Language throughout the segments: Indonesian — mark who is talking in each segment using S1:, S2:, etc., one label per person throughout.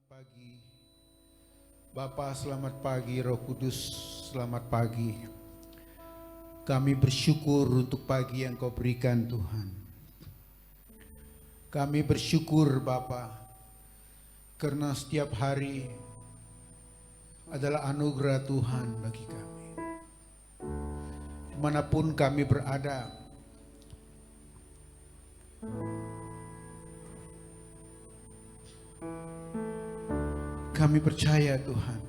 S1: pagi. Bapa, selamat pagi. Roh Kudus, selamat pagi. Kami bersyukur untuk pagi yang Kau berikan, Tuhan. Kami bersyukur, Bapa, karena setiap hari adalah anugerah Tuhan bagi kami. Dimanapun kami berada, kami percaya, Tuhan,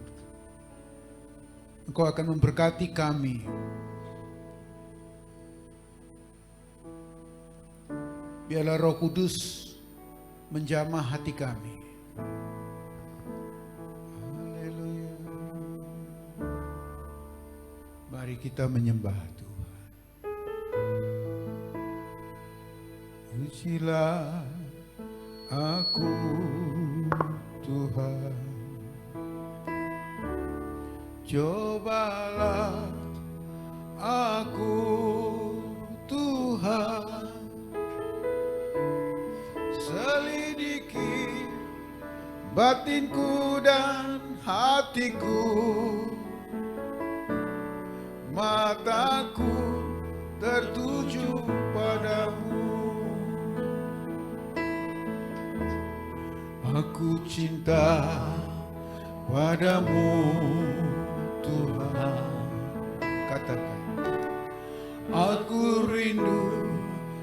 S1: Engkau akan memberkati kami. Biarlah Roh Kudus menjamah hati kami. Haleluya. Mari kita menyembah Tuhan. Pujilah aku, Tuhan. Cobalah aku, Tuhan. Selidiki batinku dan hatiku. Mataku tertuju padamu. Aku cinta padamu, Tuhan. Katakan, aku rindu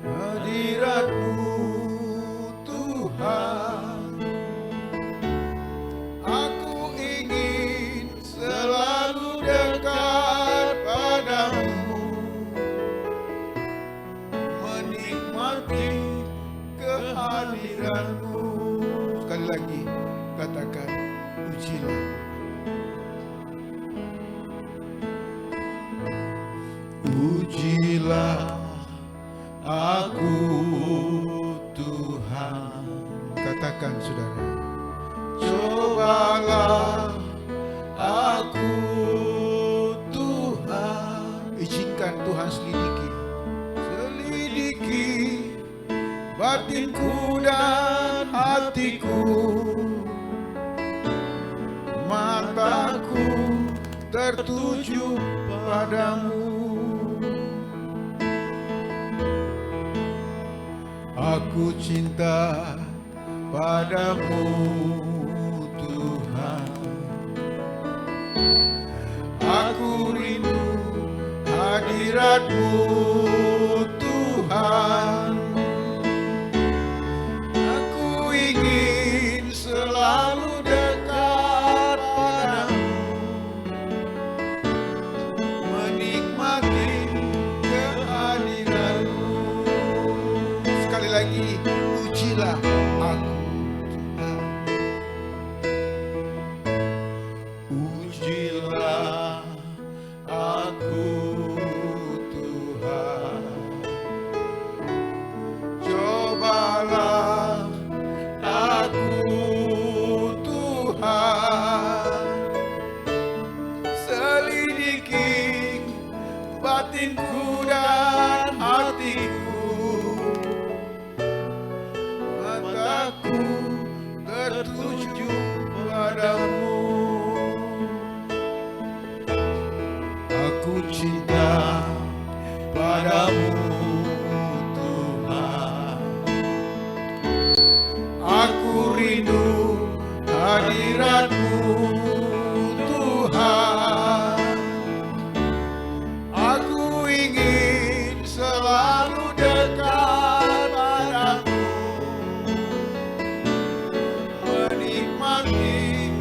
S1: hadirat-Mu, Tuhan. Aku ingin selalu dekat padamu, menikmati kehadiran-Mu. Sekali lagi, katakan, pujilah. Pujilah aku, Tuhan. Katakan, saudara. Cobalah aku, Tuhan. Izinkan Tuhan selidiki. Selidiki batinku dan hatiku. Mataku tertuju padamu. Aku cinta padamu, Tuhan. Aku rindu hadirat-Mu, Tuhan. Aku ingin selalu dekat padamu, menikmati kehadiran-Mu. Sekali lagi, pujilah aku, Tuhan. Pujilah aku, Tuhan. Cobalah aku, Tuhan. Selidiki batinku dan hatiku. Mataku tertuju padamu. Aku cinta padamu, Tuhan. Aku rindu hadirat-Mu, Tuhan. Aku ingin selalu dekat padamu, menikmati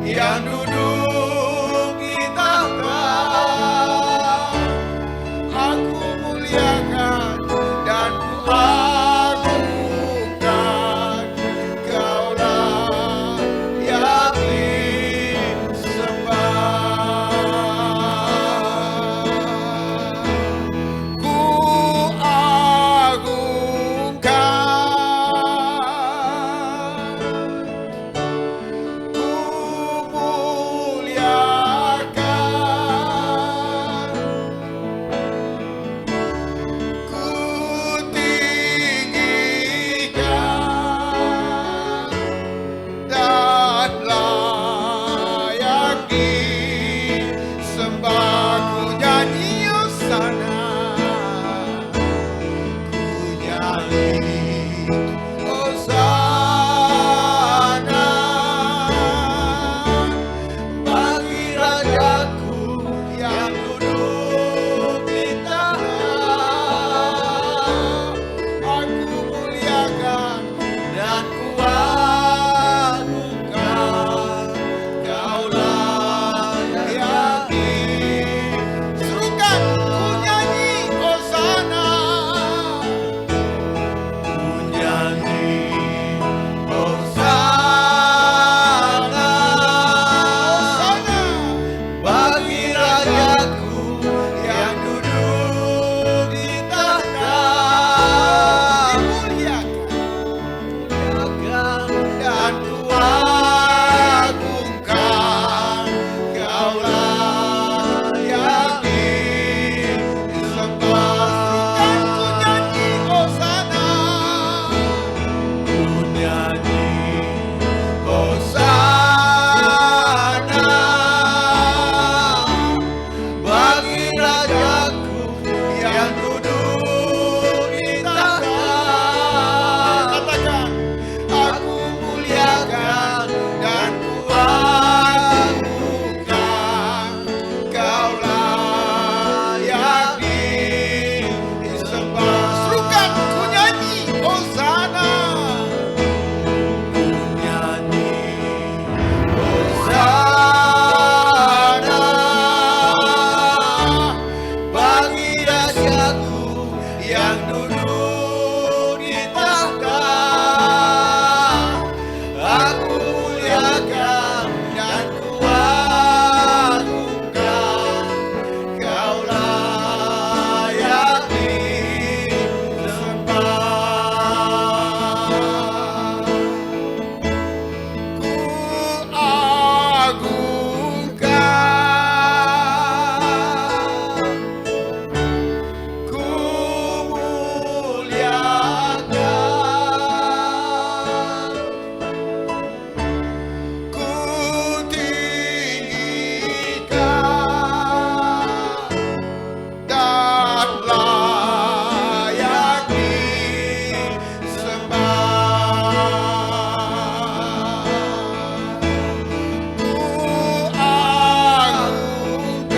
S1: yang duduk di tahta. Aku muliakan dan ku agungkan, Kaulah yang disembah. Ku agungkan, ku muliakan, ku tinggikan, dan layak disembah. Ku nyanyi hosana, ku nyanyi hosana bagi Rajaku yang duduk di tahta. Aku muliakan dan ku agungkan, Kaulah yang diserukan. Ku nyanyi hosana, ku nyanyi hosana, hosana bagi Rajaku yang duduk di tahta. Dimuliakan dan ku agungkan, Kaulah yang disembah. Kan ku nyanyi hosana, ku nyanyi hosana bagi Rajaku yang duduk di tahta. Katakan, aku muliakan dan ku agungkan, Kaulah yang disembah. Serukan, ku nyanyi hosana, ku nyanyi hosana bagi Rajaku yang duduk di tahta. Aku muliakan dan ku agungkan, Kaulah yang disembah. Ku agungkan, ku muliakan, ku tinggikan, dan layak disembah. Ku agungkan,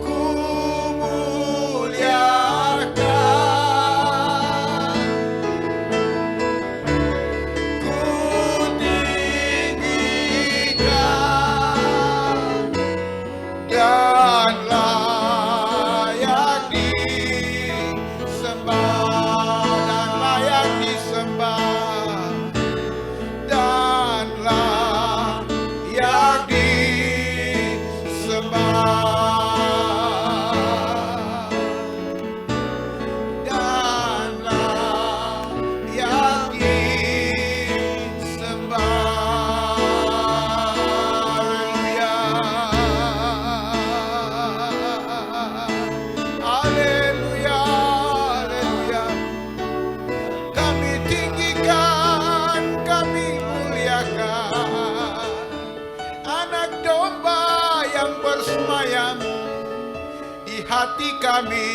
S1: ku muliakan, ku tinggikan, dan layak disembah, dan layak disembah, dan layak disembah. Haleluya, haleluya. Kami tinggikan, kami muliakan Anak Domba yang bersemayam di hati kami,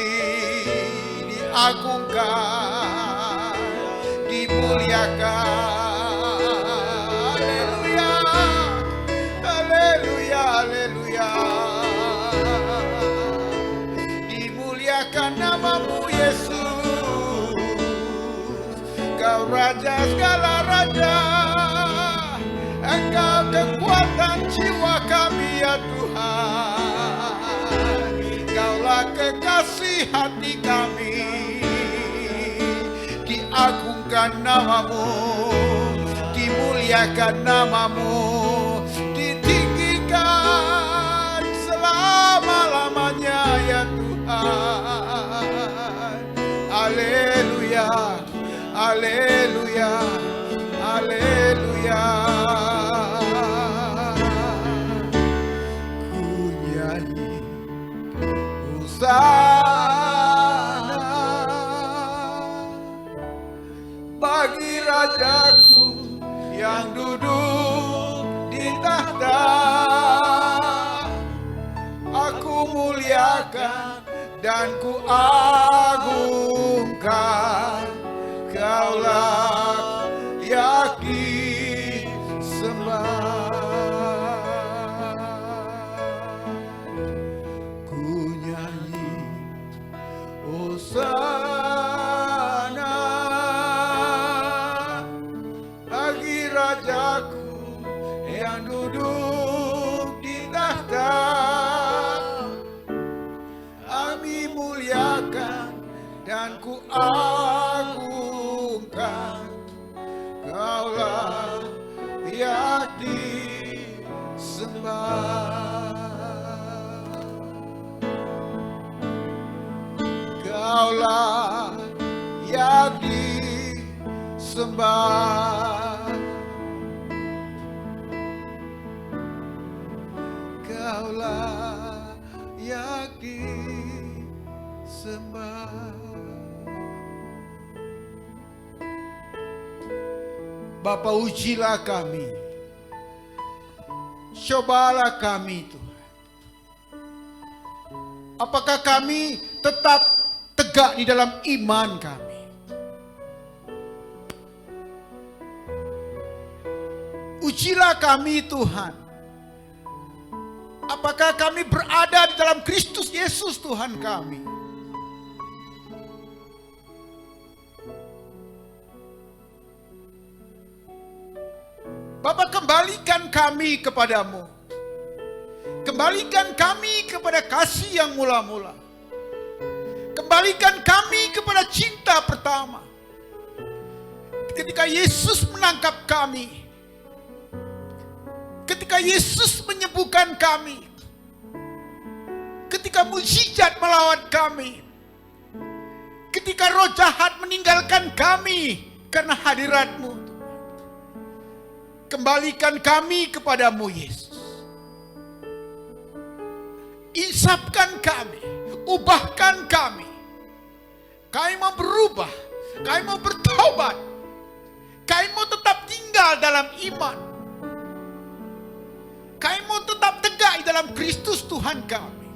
S1: diagungkan, dimuliakan. Haleluya, haleluya, haleluya. Dimuliakan namamu Yesus, Kau Raja segala raja, Engkau kekuatan jiwa kami ya Tuhan. Engkaulah kekasih hati kami. Diagungkan namamu, dimuliakan namamu, ditinggikan selama-lamanya ya Tuhan. Haleluya, haleluya, haleluya. Ku nyanyi hosana bagi Rajaku yang duduk di tahta. Aku muliakan dan ku agungkan, Kaulah yang disembah. Ku nyanyi hosana bagi Rajaku yang duduk di tahta. Kami muliakan dan ku agungkan, Kaulah yang disembah. Kaulah yang disembah. Kaulah yang disembah. Bapa, ujilah kami, cobalah kami Tuhan. Apakah kami tetap tegak di dalam iman kami? Ujilah kami Tuhan. Apakah kami berada di dalam Kristus Yesus Tuhan kami? Bapa, kembalikan kami kepadamu. Kembalikan kami kepada kasih yang mula-mula. Kembalikan kami kepada cinta pertama. Ketika Yesus menangkap kami, ketika Yesus menyembuhkan kami, ketika mukjizat melawat kami, ketika roh jahat meninggalkan kami karena hadirat-Mu. Kembalikan kami kepadamu Yesus. Insapkan kami, ubahkan kami. Kami mau berubah, kami mau bertobat, kami mau tetap tinggal dalam iman. Kami mau tetap tegak di dalam Kristus Tuhan kami.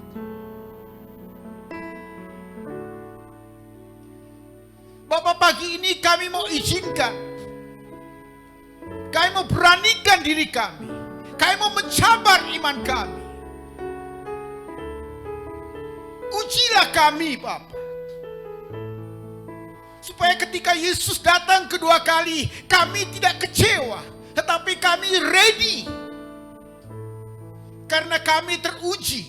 S1: Bapak, pagi ini kami mau izinkan, kami mau beranikan diri kami. Kami mau mencabar iman kami. Ujilah kami Bapa, supaya ketika Yesus datang kedua kali, kami tidak kecewa, tetapi kami ready. Karena kami teruji.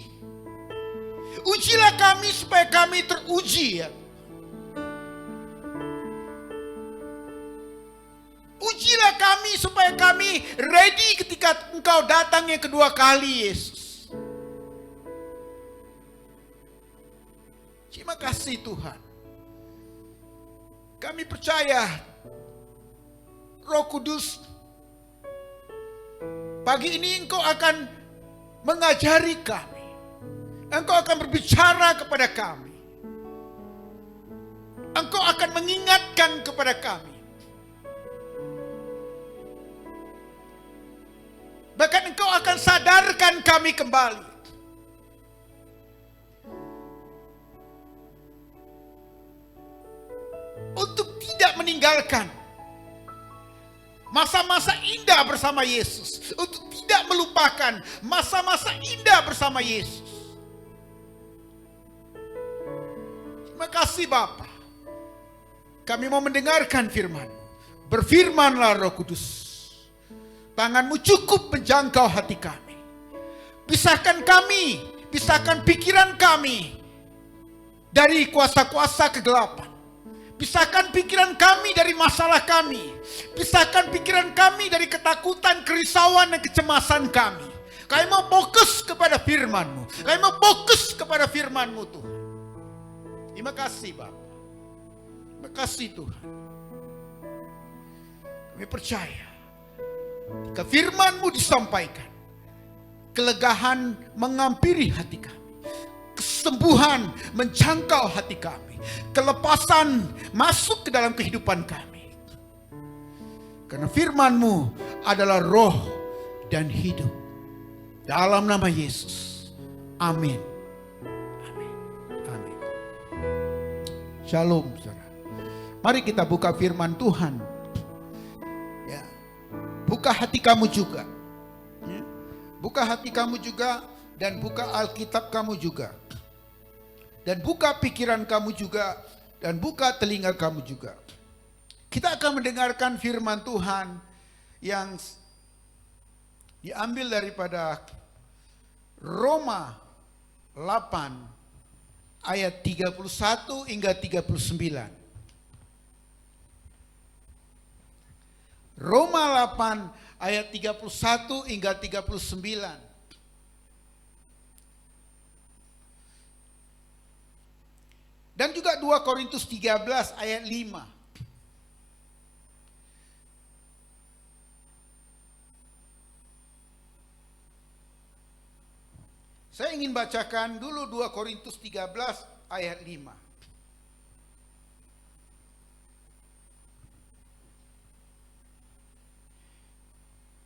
S1: Ujilah kami supaya kami teruji ya. Ujilah kami supaya kami ready ketika Engkau datang yang kedua kali Yesus. Terima kasih Tuhan. Kami percaya Roh Kudus, pagi ini Engkau akan mengajari kami. Engkau akan berbicara kepada kami. Engkau akan mengingatkan kepada kami. Bahkan Engkau akan sadarkan kami kembali. Untuk tidak meninggalkan masa-masa indah bersama Yesus. Untuk tidak melupakan masa-masa indah bersama Yesus. Terima kasih Bapa. Kami mau mendengarkan firman-Mu. Berfirmanlah Roh Kudus, tanganmu cukup menjangkau hati kami. Pisahkan kami, pisahkan pikiran kami dari kuasa-kuasa kegelapan. Pisahkan pikiran kami dari masalah kami. Pisahkan pikiran kami dari ketakutan, kerisauan, dan kecemasan kami. Kami mau fokus kepada firman-Mu. Kami mau fokus kepada firman-Mu Tuhan. Terima kasih Bapak. Terima kasih Tuhan. Kami percaya jika firman-Mu disampaikan, kelegaan menghampiri hati kami. Kesembuhan menjangkau hati kami. Kelepasan masuk ke dalam kehidupan kami. Karena firman-Mu adalah roh dan hidup. Dalam nama Yesus. Amin. Amin. Amin. Shalom saudara. Mari kita buka firman Tuhan. Ya. Buka hati kamu juga. Ya. Buka hati kamu juga. Dan buka Alkitab kamu juga. Dan buka pikiran kamu juga. Dan buka telinga kamu juga. Kita akan mendengarkan firman Tuhan yang diambil daripada Roma 8 ayat 31 hingga 39. Roma 8 ayat 31 hingga 39. Dan juga 2 Korintus 13 ayat 5. Saya ingin bacakan dulu 2 Korintus 13 ayat 5.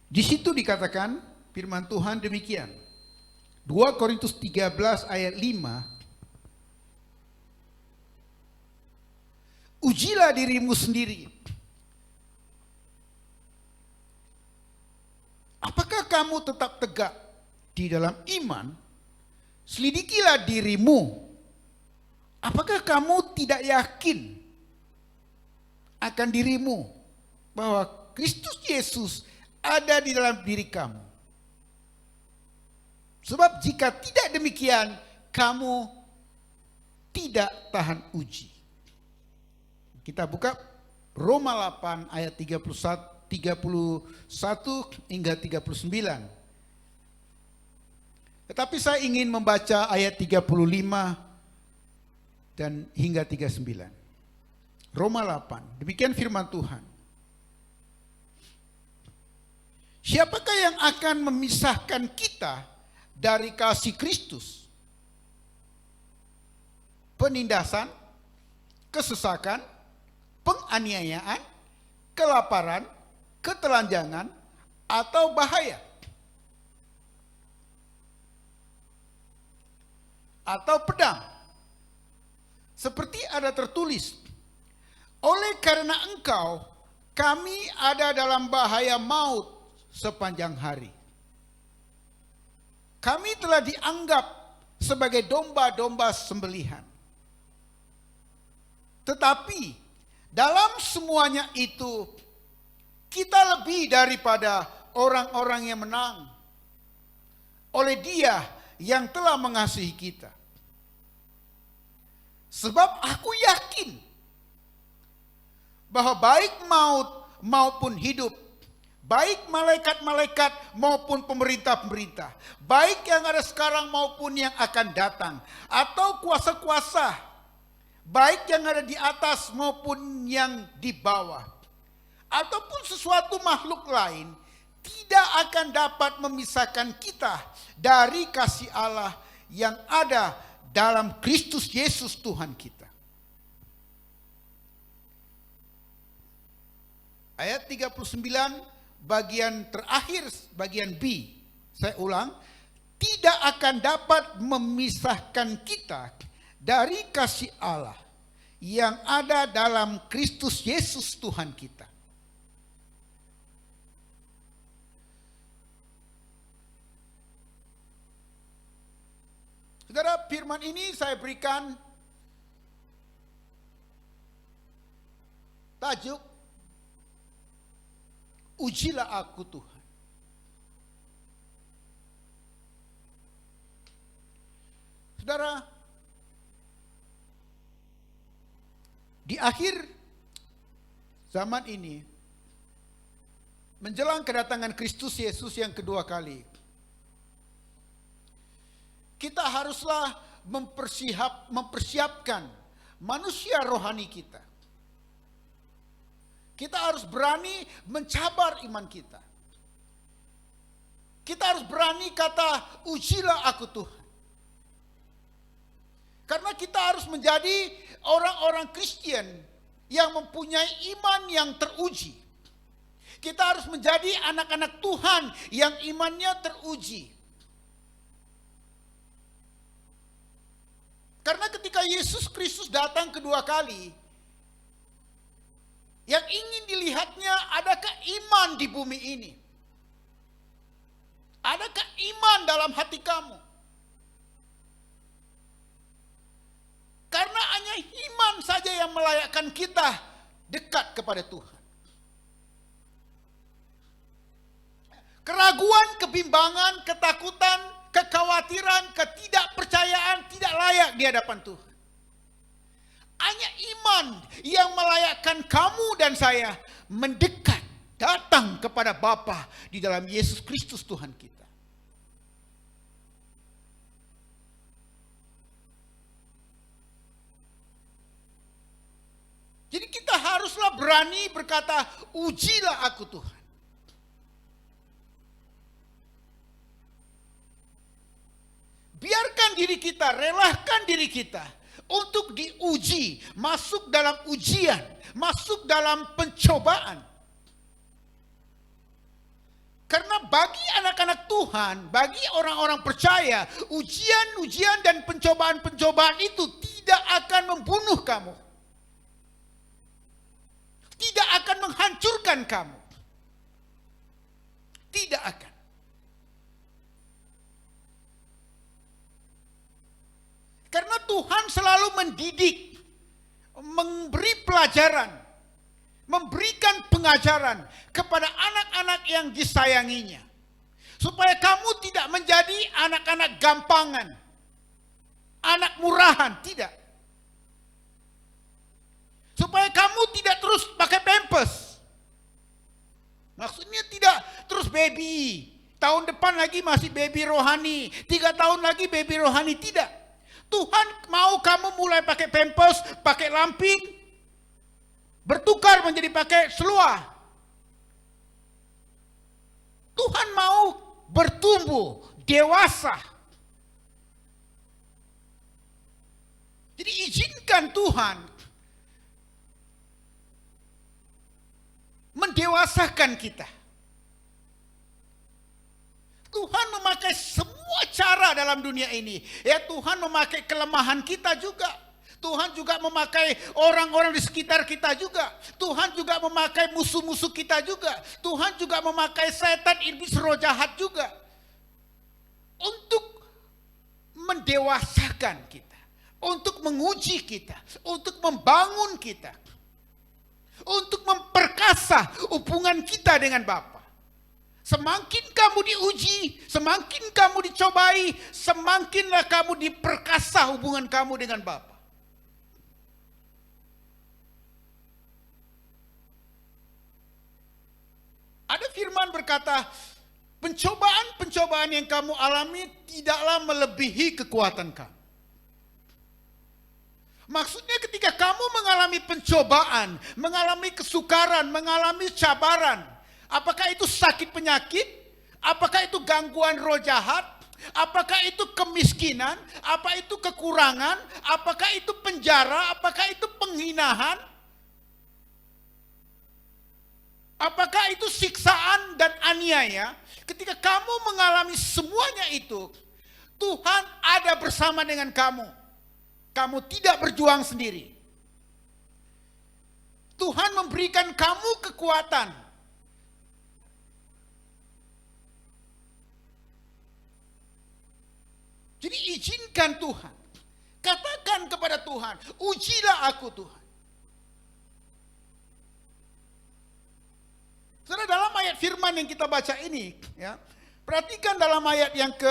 S1: Di situ dikatakan firman Tuhan demikian. 2 Korintus 13 ayat 5. Ujilah dirimu sendiri. Apakah kamu tetap tegak di dalam iman? Selidikilah dirimu. Apakah kamu tidak yakin akan dirimu bahwa Kristus Yesus ada di dalam diri kamu? Sebab jika tidak demikian, kamu tidak tahan uji. Kita buka Roma 8 ayat 31 hingga 39. Tetapi saya ingin membaca ayat 35 dan hingga 39. Roma 8, demikian firman Tuhan. Siapakah yang akan memisahkan kita dari kasih Kristus? Penindasan, kesesakan, penganiayaan, kelaparan, ketelanjangan, atau bahaya, atau pedang. Seperti ada tertulis, oleh karena engkau kami ada dalam bahaya maut sepanjang hari. Kami telah dianggap sebagai domba-domba sembelihan. Tetapi dalam semuanya itu, kita lebih daripada orang-orang yang menang oleh Dia yang telah mengasihi kita. Sebab aku yakin bahwa baik maut maupun hidup, baik malaikat-malaikat maupun pemerintah-pemerintah, baik yang ada sekarang maupun yang akan datang, atau kuasa-kuasa, baik yang ada di atas maupun yang di bawah, ataupun sesuatu makhluk lain, tidak akan dapat memisahkan kita dari kasih Allah yang ada dalam Kristus Yesus Tuhan kita. Ayat 39 bagian terakhir, bagian B. Saya ulang, tidak akan dapat memisahkan kita dari kasih Allah yang ada dalam Kristus Yesus Tuhan kita. Saudara, firman ini saya berikan tajuk Ujilah aku Tuhan. Saudara, di akhir zaman ini, menjelang kedatangan Kristus Yesus yang kedua kali, kita haruslah mempersiapkan manusia rohani kita. Kita harus berani mencabar iman kita. Kita harus berani kata, ujilah aku Tuhan. Karena kita harus menjadi orang-orang Kristen yang mempunyai iman yang teruji. Kita harus menjadi anak-anak Tuhan yang imannya teruji. Karena ketika Yesus Kristus datang kedua kali, yang ingin dilihatnya, adakah iman di bumi ini? Adakah iman dalam hati kamu? Karena hanya iman saja yang melayakkan kita dekat kepada Tuhan. Keraguan, kebimbangan, ketakutan, kekhawatiran, ketidakpercayaan tidak layak di hadapan Tuhan. Hanya iman yang melayakkan kamu dan saya mendekat, datang kepada Bapa di dalam Yesus Kristus Tuhan kita. Jadi kita haruslah berani berkata, ujilah aku Tuhan. Biarkan diri kita, relahkan diri kita untuk diuji, masuk dalam ujian, masuk dalam pencobaan. Karena bagi anak-anak Tuhan, bagi orang-orang percaya, ujian-ujian dan pencobaan-pencobaan itu tidak akan membunuh kamu. Tidak akan menghancurkan kamu. Tidak akan. Karena Tuhan selalu mendidik, memberi pelajaran, memberikan pengajaran kepada anak-anak yang disayanginya. Supaya kamu tidak menjadi anak-anak gampangan, anak murahan, tidak. Supaya kamu tidak terus pakai pampers. Maksudnya tidak terus baby. Tahun depan lagi masih baby rohani. 3 tahun lagi baby rohani. Tidak. Tuhan mau kamu mulai pakai pampers, pakai lampin. Bertukar menjadi pakai seluar. Tuhan mau bertumbuh, dewasa. Jadi izinkan Tuhan mendewasakan kita. Tuhan memakai semua cara dalam dunia ini. Ya, Tuhan memakai kelemahan kita juga. Tuhan juga memakai orang-orang di sekitar kita juga. Tuhan juga memakai musuh-musuh kita juga. Tuhan juga memakai setan, iblis, roh jahat juga. Untuk mendewasakan kita. Untuk menguji kita. Untuk membangun kita. Untuk memperkasa hubungan kita dengan Bapa. Semakin kamu diuji, semakin kamu dicobai, semakinlah kamu diperkasa hubungan kamu dengan Bapa. Ada firman berkata, pencobaan-pencobaan yang kamu alami tidaklah melebihi kekuatan kamu. Maksudnya ketika kamu mengalami pencobaan, mengalami kesukaran, mengalami cabaran, apakah itu sakit penyakit, apakah itu gangguan roh jahat, apakah itu kemiskinan, apa itu kekurangan, apakah itu penjara, apakah itu penghinaan, apakah itu siksaan dan aniaya, ketika kamu mengalami semuanya itu, Tuhan ada bersama dengan kamu. Kamu tidak berjuang sendiri. Tuhan memberikan kamu kekuatan. Jadi izinkan Tuhan. Katakan kepada Tuhan, ujilah aku Tuhan. Saudara, dalam ayat firman yang kita baca ini, ya. Perhatikan dalam ayat yang ke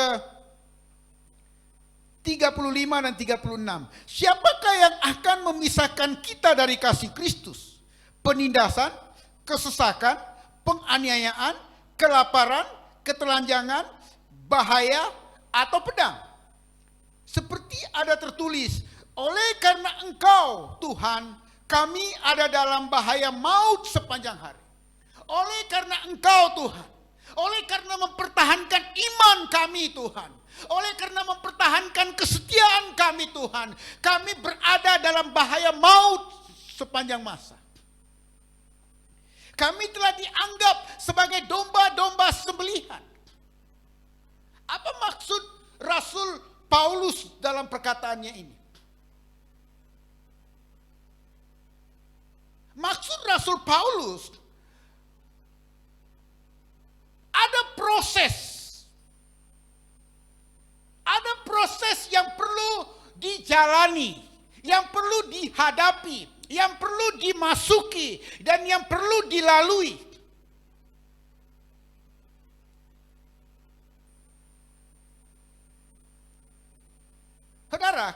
S1: 35 dan 36. Siapakah yang akan memisahkan kita dari kasih Kristus? Penindasan, kesesakan, penganiayaan, kelaparan, ketelanjangan, bahaya, atau pedang. Seperti ada tertulis, oleh karena Engkau, Tuhan, kami ada dalam bahaya maut sepanjang hari. Oleh karena Engkau, Tuhan, oleh karena mempertahankan iman kami, Tuhan, oleh karena mempertahankan kesetiaan kami, Tuhan, kami berada dalam bahaya maut sepanjang masa. Kami telah dianggap sebagai domba-domba sembelihan. Apa maksud Rasul Paulus dalam perkataannya ini? Maksud Rasul Paulus, ada proses yang perlu dijalani, yang perlu dihadapi, yang perlu dimasuki, dan yang perlu dilalui. Saudara,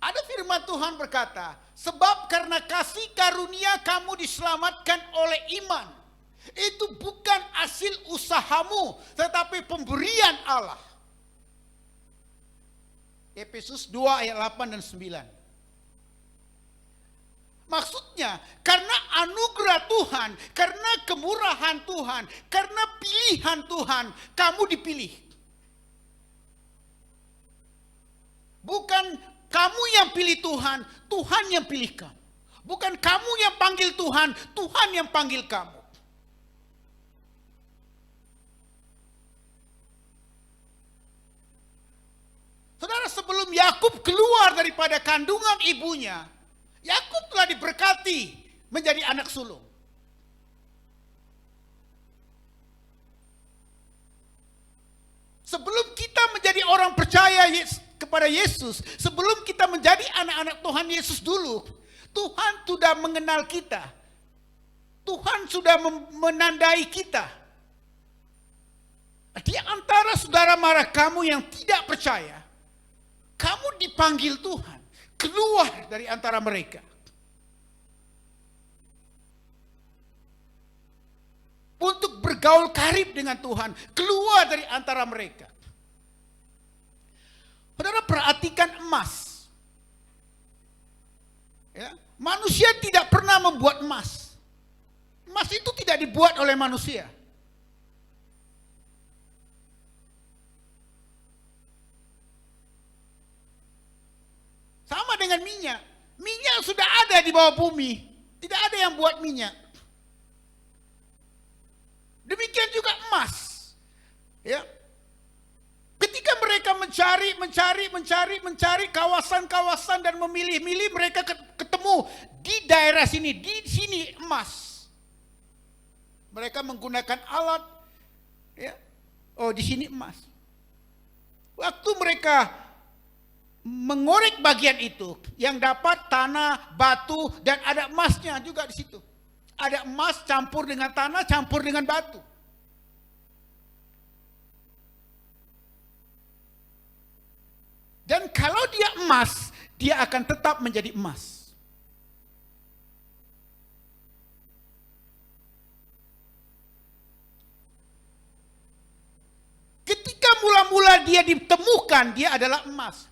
S1: ada firman Tuhan berkata, sebab karena kasih karunia kamu diselamatkan oleh iman. Itu bukan hasil usahamu, tetapi pemberian Allah. Efesus 2 ayat 8 dan 9. Maksudnya, karena anugerah Tuhan, karena kemurahan Tuhan, karena pilihan Tuhan, kamu dipilih. Bukan kamu yang pilih Tuhan, Tuhan yang pilih kamu. Bukan kamu yang panggil Tuhan, Tuhan yang panggil kamu. Saudara, sebelum Yakub keluar daripada kandungan ibunya, Yakub telah diberkati menjadi anak sulung. Sebelum kita menjadi orang percaya kepada Yesus, sebelum kita menjadi anak-anak Tuhan Yesus dulu, Tuhan sudah mengenal kita. Tuhan sudah menandai kita. Di antara saudara mara kamu yang tidak percaya, kamu dipanggil Tuhan keluar dari antara mereka. Untuk bergaul karib dengan Tuhan, keluar dari antara mereka. Saudara, perhatikan emas. Ya, manusia tidak pernah membuat emas. Emas itu tidak dibuat oleh manusia. Sama dengan minyak. Minyak sudah ada di bawah bumi. Tidak ada yang buat minyak. Demikian juga emas. Ya. Ketika mereka mencari kawasan-kawasan dan memilih-milih, mereka ketemu di daerah sini, di sini emas. Mereka menggunakan alat, ya. Oh, di sini emas. Waktu mereka mengorek bagian itu, yang dapat tanah, batu, dan ada emasnya juga di situ. Ada emas campur dengan tanah, campur dengan batu. Dan kalau dia emas, dia akan tetap menjadi emas. Ketika mula-mula dia ditemukan, dia adalah emas.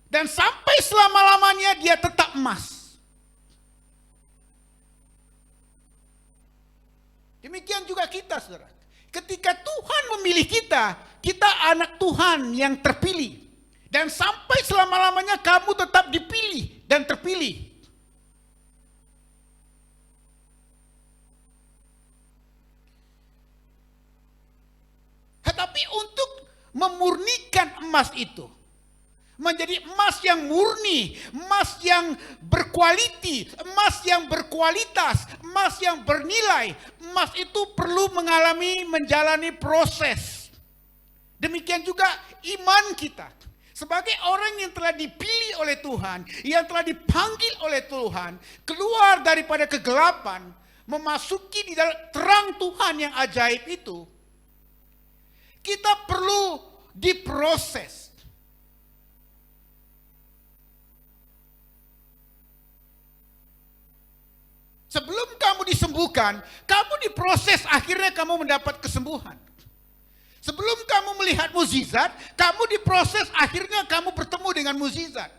S1: Dan sampai selama-lamanya dia tetap emas. Demikian juga kita, saudara. Ketika Tuhan memilih kita, kita anak Tuhan yang terpilih. Dan sampai selama-lamanya kamu tetap dipilih dan terpilih. Tetapi untuk memurnikan emas itu, menjadi emas yang murni, emas yang berkualiti, emas yang berkualitas, emas yang bernilai, emas itu perlu menjalani proses. Demikian juga iman kita. Sebagai orang yang telah dipilih oleh Tuhan, yang telah dipanggil oleh Tuhan, keluar daripada kegelapan, memasuki di dalam terang Tuhan yang ajaib itu, kita perlu diproses. Sebelum kamu disembuhkan, kamu diproses, akhirnya kamu mendapat kesembuhan. Sebelum kamu melihat mukjizat, kamu diproses, akhirnya kamu bertemu dengan mukjizat.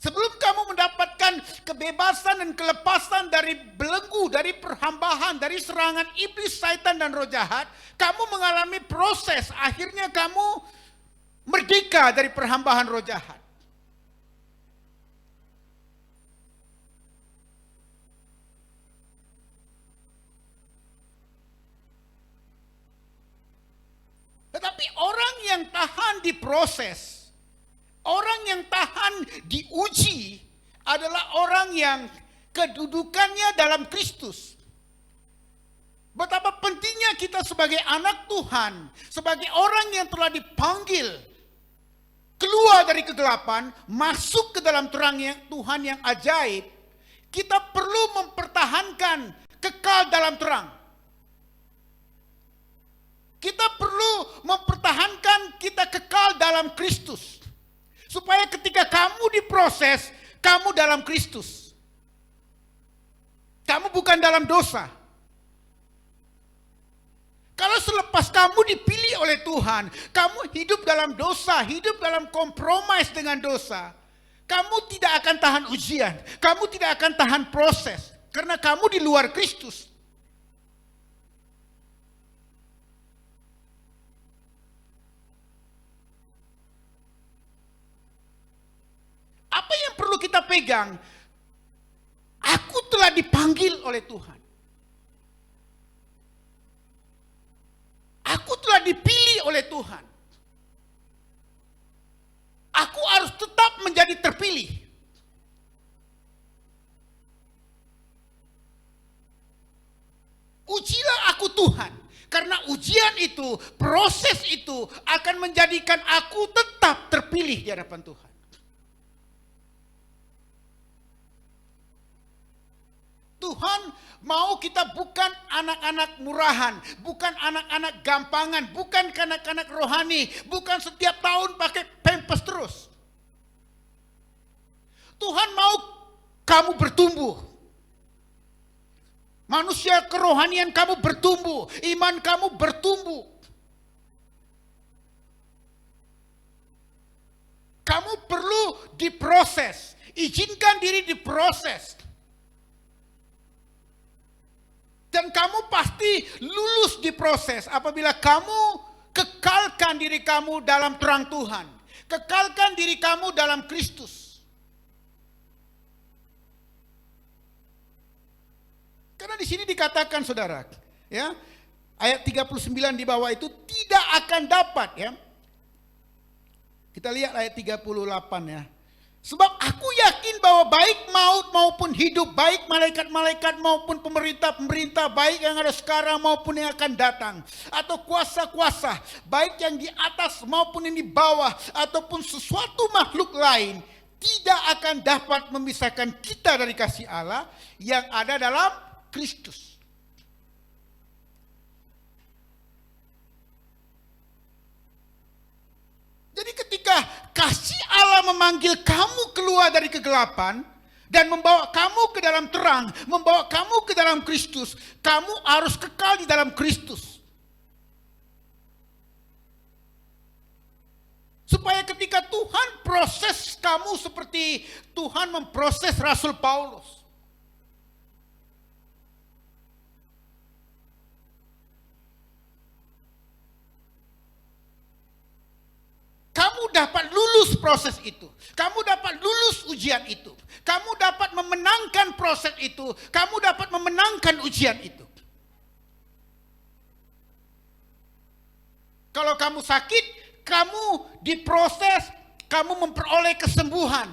S1: Sebelum kamu mendapatkan kebebasan dan kelepasan dari belenggu, dari perhambahan, dari serangan iblis, syaitan, dan roh jahat, kamu mengalami proses, akhirnya kamu merdeka dari perhambahan roh jahat. Tetapi orang yang tahan diproses, orang yang tahan diuji adalah orang yang kedudukannya dalam Kristus. Betapa pentingnya kita sebagai anak Tuhan, sebagai orang yang telah dipanggil keluar dari kegelapan, masuk ke dalam terang yang Tuhan yang ajaib, kita perlu mempertahankan kekal dalam terang. Kita perlu mempertahankan kita kekal dalam Kristus. Supaya ketika kamu diproses, kamu dalam Kristus. Kamu bukan dalam dosa. Kalau selepas kamu dipilih oleh Tuhan, kamu hidup dalam dosa, hidup dalam kompromis dengan dosa, kamu tidak akan tahan ujian, kamu tidak akan tahan proses, karena kamu di luar Kristus. Apa yang perlu kita pegang? Aku telah dipanggil oleh Tuhan. Aku telah dipilih oleh Tuhan. Aku harus tetap menjadi terpilih. Ujilah aku Tuhan. Karena ujian itu, proses itu akan menjadikan aku tetap terpilih di hadapan Tuhan. Tuhan mau kita bukan anak-anak murahan, bukan anak-anak gampangan, bukan kanak-kanak rohani, bukan setiap tahun pakai pampers terus. Tuhan mau kamu bertumbuh. Manusia kerohanian kamu bertumbuh, iman kamu bertumbuh. Kamu perlu diproses, izinkan diri diproses. Dan kamu pasti lulus di proses apabila kamu kekalkan diri kamu dalam terang Tuhan. Kekalkan diri kamu dalam Kristus. Karena di sini dikatakan saudara, ya, ayat 39 di bawah itu tidak akan dapat, ya. Kita lihat ayat 38 ya. Sebab aku yakin bahwa baik maut maupun hidup, baik malaikat-malaikat maupun pemerintah-pemerintah, baik yang ada sekarang maupun yang akan datang, atau kuasa-kuasa, baik yang di atas maupun yang di bawah, ataupun sesuatu makhluk lain, tidak akan dapat memisahkan kita dari kasih Allah yang ada dalam Kristus. Jadi ketika kasih Allah memanggil kamu keluar dari kegelapan dan membawa kamu ke dalam terang, membawa kamu ke dalam Kristus, kamu harus kekal di dalam Kristus. Supaya ketika Tuhan proses kamu seperti Tuhan memproses Rasul Paulus. Kamu dapat lulus proses itu. Kamu dapat lulus ujian itu. Kamu dapat memenangkan proses itu. Kamu dapat memenangkan ujian itu. Kalau kamu sakit, kamu diproses, kamu memperoleh kesembuhan.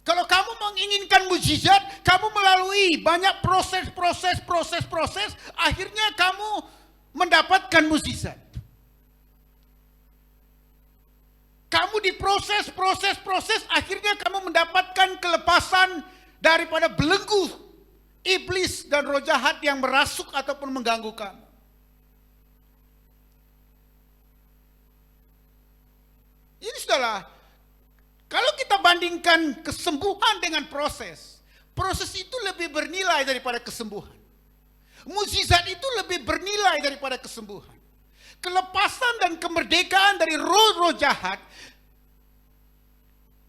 S1: Kalau kamu menginginkan mukjizat, kamu melalui banyak proses, akhirnya kamu mendapatkan mukjizat. kamu diproses, proses, akhirnya kamu mendapatkan kelepasan daripada belenggu iblis dan roh jahat yang merasuk ataupun mengganggu kamu. Jadi saudara, kalau kita bandingkan kesembuhan dengan proses, proses itu lebih bernilai daripada kesembuhan. Mukjizat itu lebih bernilai daripada kesembuhan. Kelepasan dan kemerdekaan dari roh-roh jahat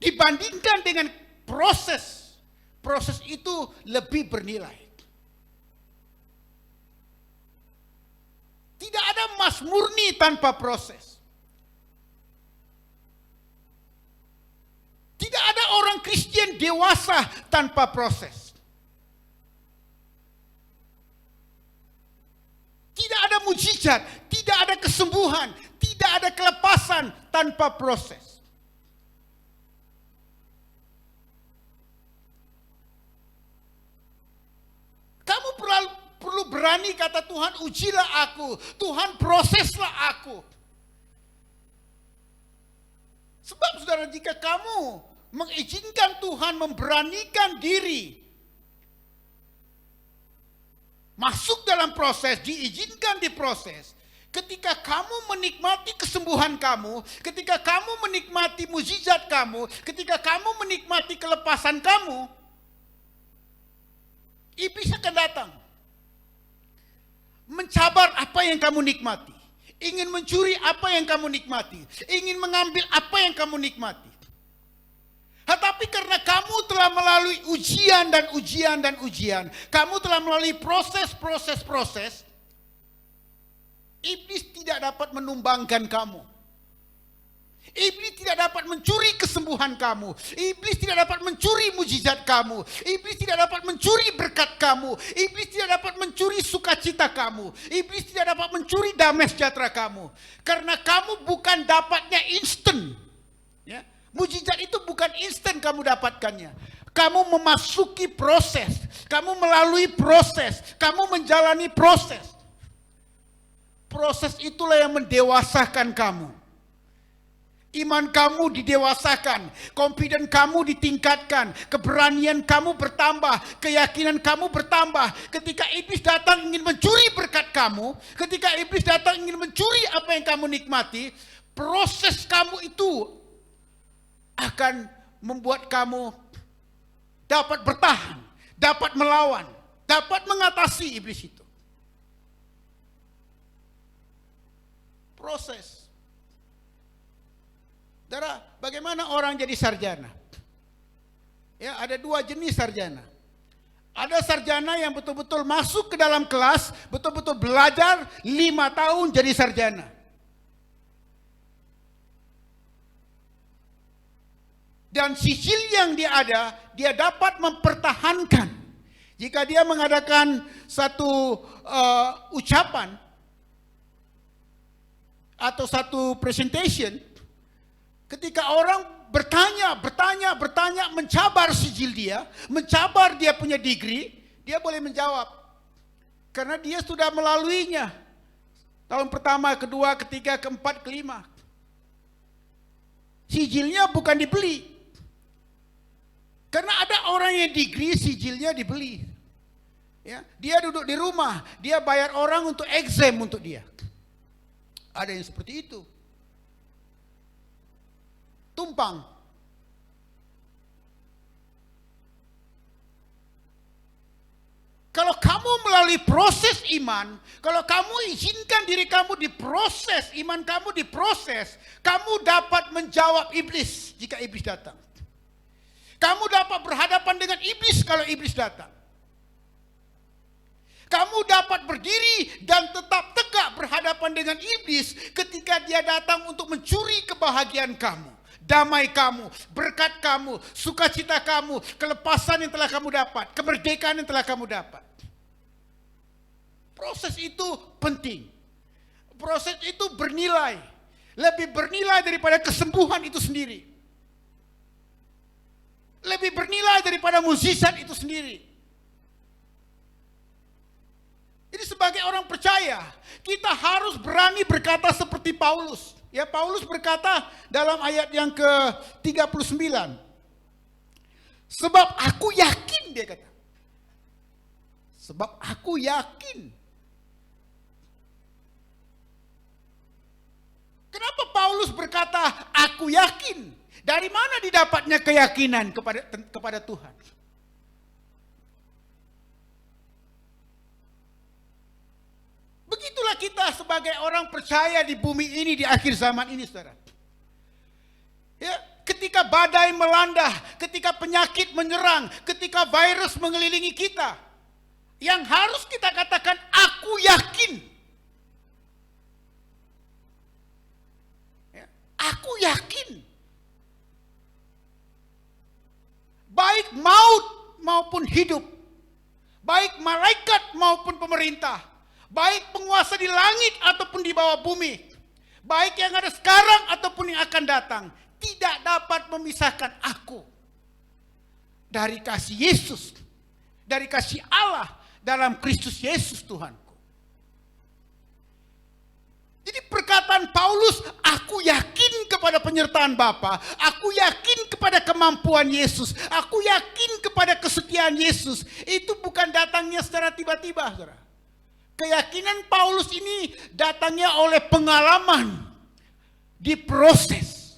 S1: dibandingkan dengan proses, proses itu lebih bernilai. Tidak ada emas murni tanpa proses. Tidak ada orang Kristen dewasa tanpa proses. Tidak ada mujizat, tidak ada kesembuhan, tidak ada kelepasan tanpa proses. Kamu perlu berani kata Tuhan, ujilah aku, Tuhan proseslah aku. Sebab saudara, jika kamu mengizinkan Tuhan memberanikan diri masuk dalam proses, diizinkan diproses. Ketika kamu menikmati kesembuhan kamu, ketika kamu menikmati mukjizat kamu, ketika kamu menikmati kelepasan kamu, iblis akan datang. Mencabar apa yang kamu nikmati. Ingin mencuri apa yang kamu nikmati. Ingin mengambil apa yang kamu nikmati. Tetapi karena kamu telah melalui ujian dan ujian dan ujian, kamu telah melalui proses, iblis tidak dapat menumbangkan kamu. Iblis tidak dapat mencuri kesembuhan kamu. Iblis tidak dapat mencuri mujizat kamu. Iblis tidak dapat mencuri berkat kamu. Iblis tidak dapat mencuri sukacita kamu. Iblis tidak dapat mencuri damai sejahtera kamu. Karena kamu bukan dapatnya instan. Ya. Mujizat itu bukan instan kamu dapatkannya. Kamu memasuki proses. Kamu melalui proses. Kamu menjalani proses. Proses itulah yang mendewasakan kamu. Iman kamu didewasakan, confident kamu ditingkatkan, keberanian kamu bertambah, keyakinan kamu bertambah. Ketika iblis datang ingin mencuri berkat kamu, ketika iblis datang ingin mencuri apa yang kamu nikmati, proses kamu itu akan membuat kamu dapat bertahan, dapat melawan, dapat mengatasi iblis itu. Proses. Saudara, bagaimana orang jadi sarjana? Ya, ada dua jenis sarjana. Ada sarjana yang betul-betul masuk ke dalam kelas, betul-betul belajar 5 tahun jadi sarjana. Dan sijil yang dia ada, dia dapat mempertahankan. Jika dia mengadakan satu ucapan atau satu presentation, ketika orang bertanya, mencabar sijil dia, mencabar dia punya degree, dia boleh menjawab. Karena dia sudah melaluinya. Tahun pertama, kedua, ketiga, keempat, kelima. Sijilnya bukan dibeli. Karena ada orang yang degree, sijilnya dibeli. Ya, dia duduk di rumah, dia bayar orang untuk exam untuk dia. Ada yang seperti itu. Tumpang. Kalau kamu melalui proses iman, kalau kamu izinkan diri kamu diproses, iman kamu diproses, kamu dapat menjawab iblis jika iblis datang. Kamu dapat berhadapan dengan iblis kalau iblis datang. Kamu dapat berdiri dan tetap tegak berhadapan dengan iblis ketika dia datang untuk mencuri kebahagiaan kamu. Damai kamu, berkat kamu, sukacita kamu, kelepasan yang telah kamu dapat, kemerdekaan yang telah kamu dapat. Proses itu penting. Proses itu bernilai. Lebih bernilai daripada kesembuhan itu sendiri. Lebih bernilai daripada mukjizat itu sendiri. Jadi sebagai orang percaya, kita harus berani berkata seperti Paulus. Ya, Paulus berkata dalam ayat yang ke-39. Sebab aku yakin, dia kata. Sebab aku yakin. Kenapa Paulus berkata, aku yakin? Dari mana didapatnya keyakinan kepada Tuhan? Begitulah kita sebagai orang percaya di bumi ini di akhir zaman ini, saudara. Ya, ketika badai melanda, ketika penyakit menyerang, ketika virus mengelilingi kita, yang harus kita katakan, aku yakin. Ya, aku yakin. Baik maut maupun hidup, baik malaikat maupun pemerintah, baik penguasa di langit ataupun di bawah bumi, baik yang ada sekarang ataupun yang akan datang, tidak dapat memisahkan aku dari kasih Yesus, dari kasih Allah dalam Kristus Yesus Tuhanku. Jadi perkataan Paulus, aku yakin kepada penyertaan Bapa, aku yakin kepada kemampuan Yesus, aku yakin kepada kesetiaan Yesus, itu bukan datangnya secara tiba-tiba, saudara. Keyakinan Paulus ini datangnya oleh pengalaman, diproses.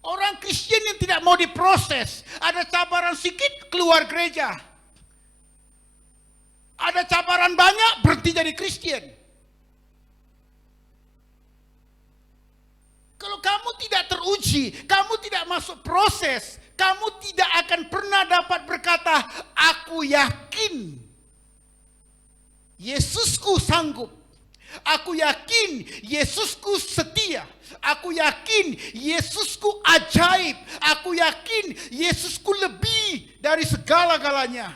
S1: Orang Kristen yang tidak mau diproses, ada cabaran sedikit keluar gereja, ada cabaran banyak berhenti jadi Kristen. Kalau kamu tidak teruji, kamu tidak masuk proses, kamu tidak akan pernah dapat berkata, aku yakin Yesusku sanggup. Aku yakin Yesusku setia. Aku yakin Yesusku ajaib. Aku yakin Yesusku lebih dari segala-galanya.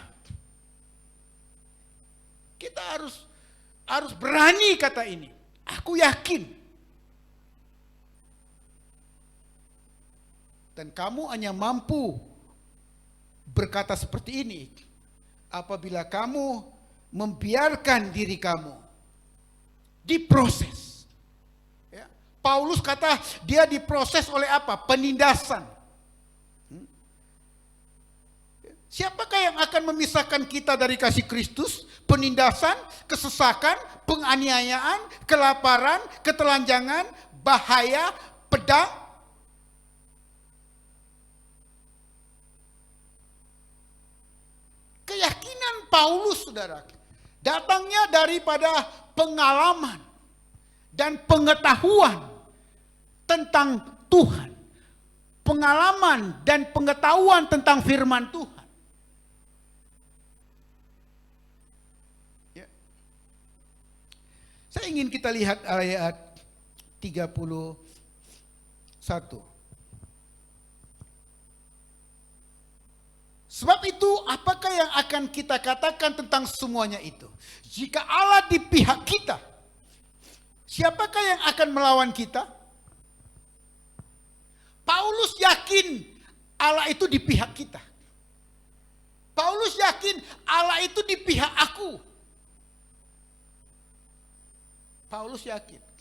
S1: Kita harus berani kata ini. Aku yakin. Dan kamu hanya mampu berkata seperti ini apabila kamu membiarkan diri kamu diproses. Ya. Paulus kata dia diproses oleh apa? Penindasan. Siapakah yang akan memisahkan kita dari kasih Kristus? Penindasan, kesesakan, penganiayaan, kelaparan, ketelanjangan, bahaya, pedang. Keyakinan Paulus, saudara, datangnya daripada pengalaman dan pengetahuan tentang Tuhan. Pengalaman dan pengetahuan tentang firman Tuhan. Ya. Saya ingin kita lihat ayat 31. Sebab itu, apakah yang akan kita katakan tentang semuanya itu? Jika Allah di pihak kita, siapakah yang akan melawan kita? Paulus yakin Allah itu di pihak kita. Paulus yakin Allah itu di pihak aku. Paulus yakin.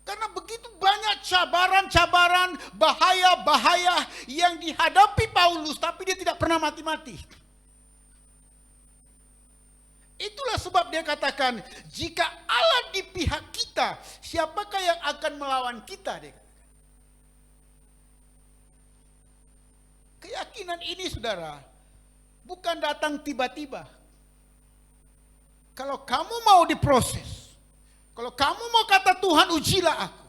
S1: Karena begitu banyak cabaran-cabaran, bahaya-bahaya yang dihadapi Paulus, tapi dia tidak pernah mati-mati. Itulah sebab dia katakan, jika Allah di pihak kita, siapakah yang akan melawan kita? Dia katakan. Keyakinan ini, saudara, bukan datang tiba-tiba. Kalau kamu mau diproses, kalau kamu mau kata Tuhan, ujilah aku,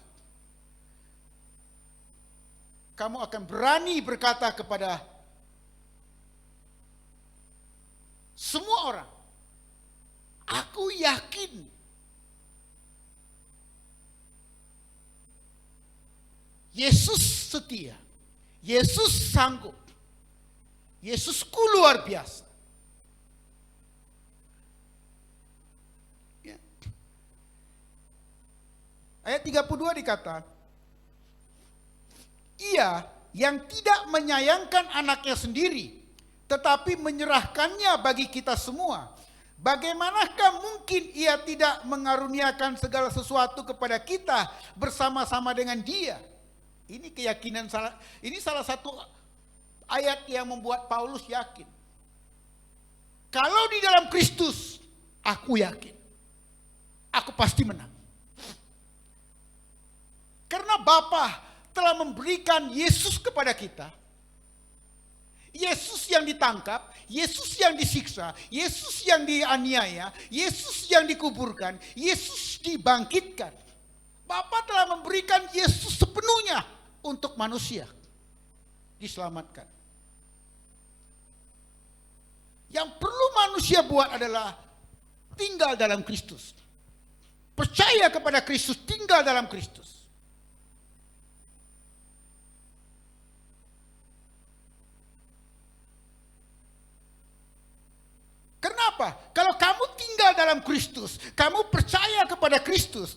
S1: kamu akan berani berkata kepada semua orang, aku yakin Yesus setia, Yesus sanggup, Yesusku luar biasa. Ya. Ayat 32 dikata, ia yang tidak menyayangkan anaknya sendiri, tetapi menyerahkannya bagi kita semua, Bagaimanakah mungkin ia tidak mengaruniakan segala sesuatu kepada kita bersama-sama dengan Dia? Ini keyakinan salah satu ayat yang membuat Paulus yakin. Kalau di dalam Kristus, aku yakin. Aku pasti menang. Karena Bapa telah memberikan Yesus kepada kita. Yesus yang ditangkap, Yesus yang disiksa, Yesus yang dianiaya, Yesus yang dikuburkan, Yesus dibangkitkan. Bapa telah memberikan Yesus sepenuhnya untuk manusia diselamatkan. Yang perlu manusia buat adalah tinggal dalam Kristus. Percaya kepada Kristus, tinggal dalam Kristus. Kenapa? Kalau kamu tinggal dalam Kristus, kamu percaya kepada Kristus,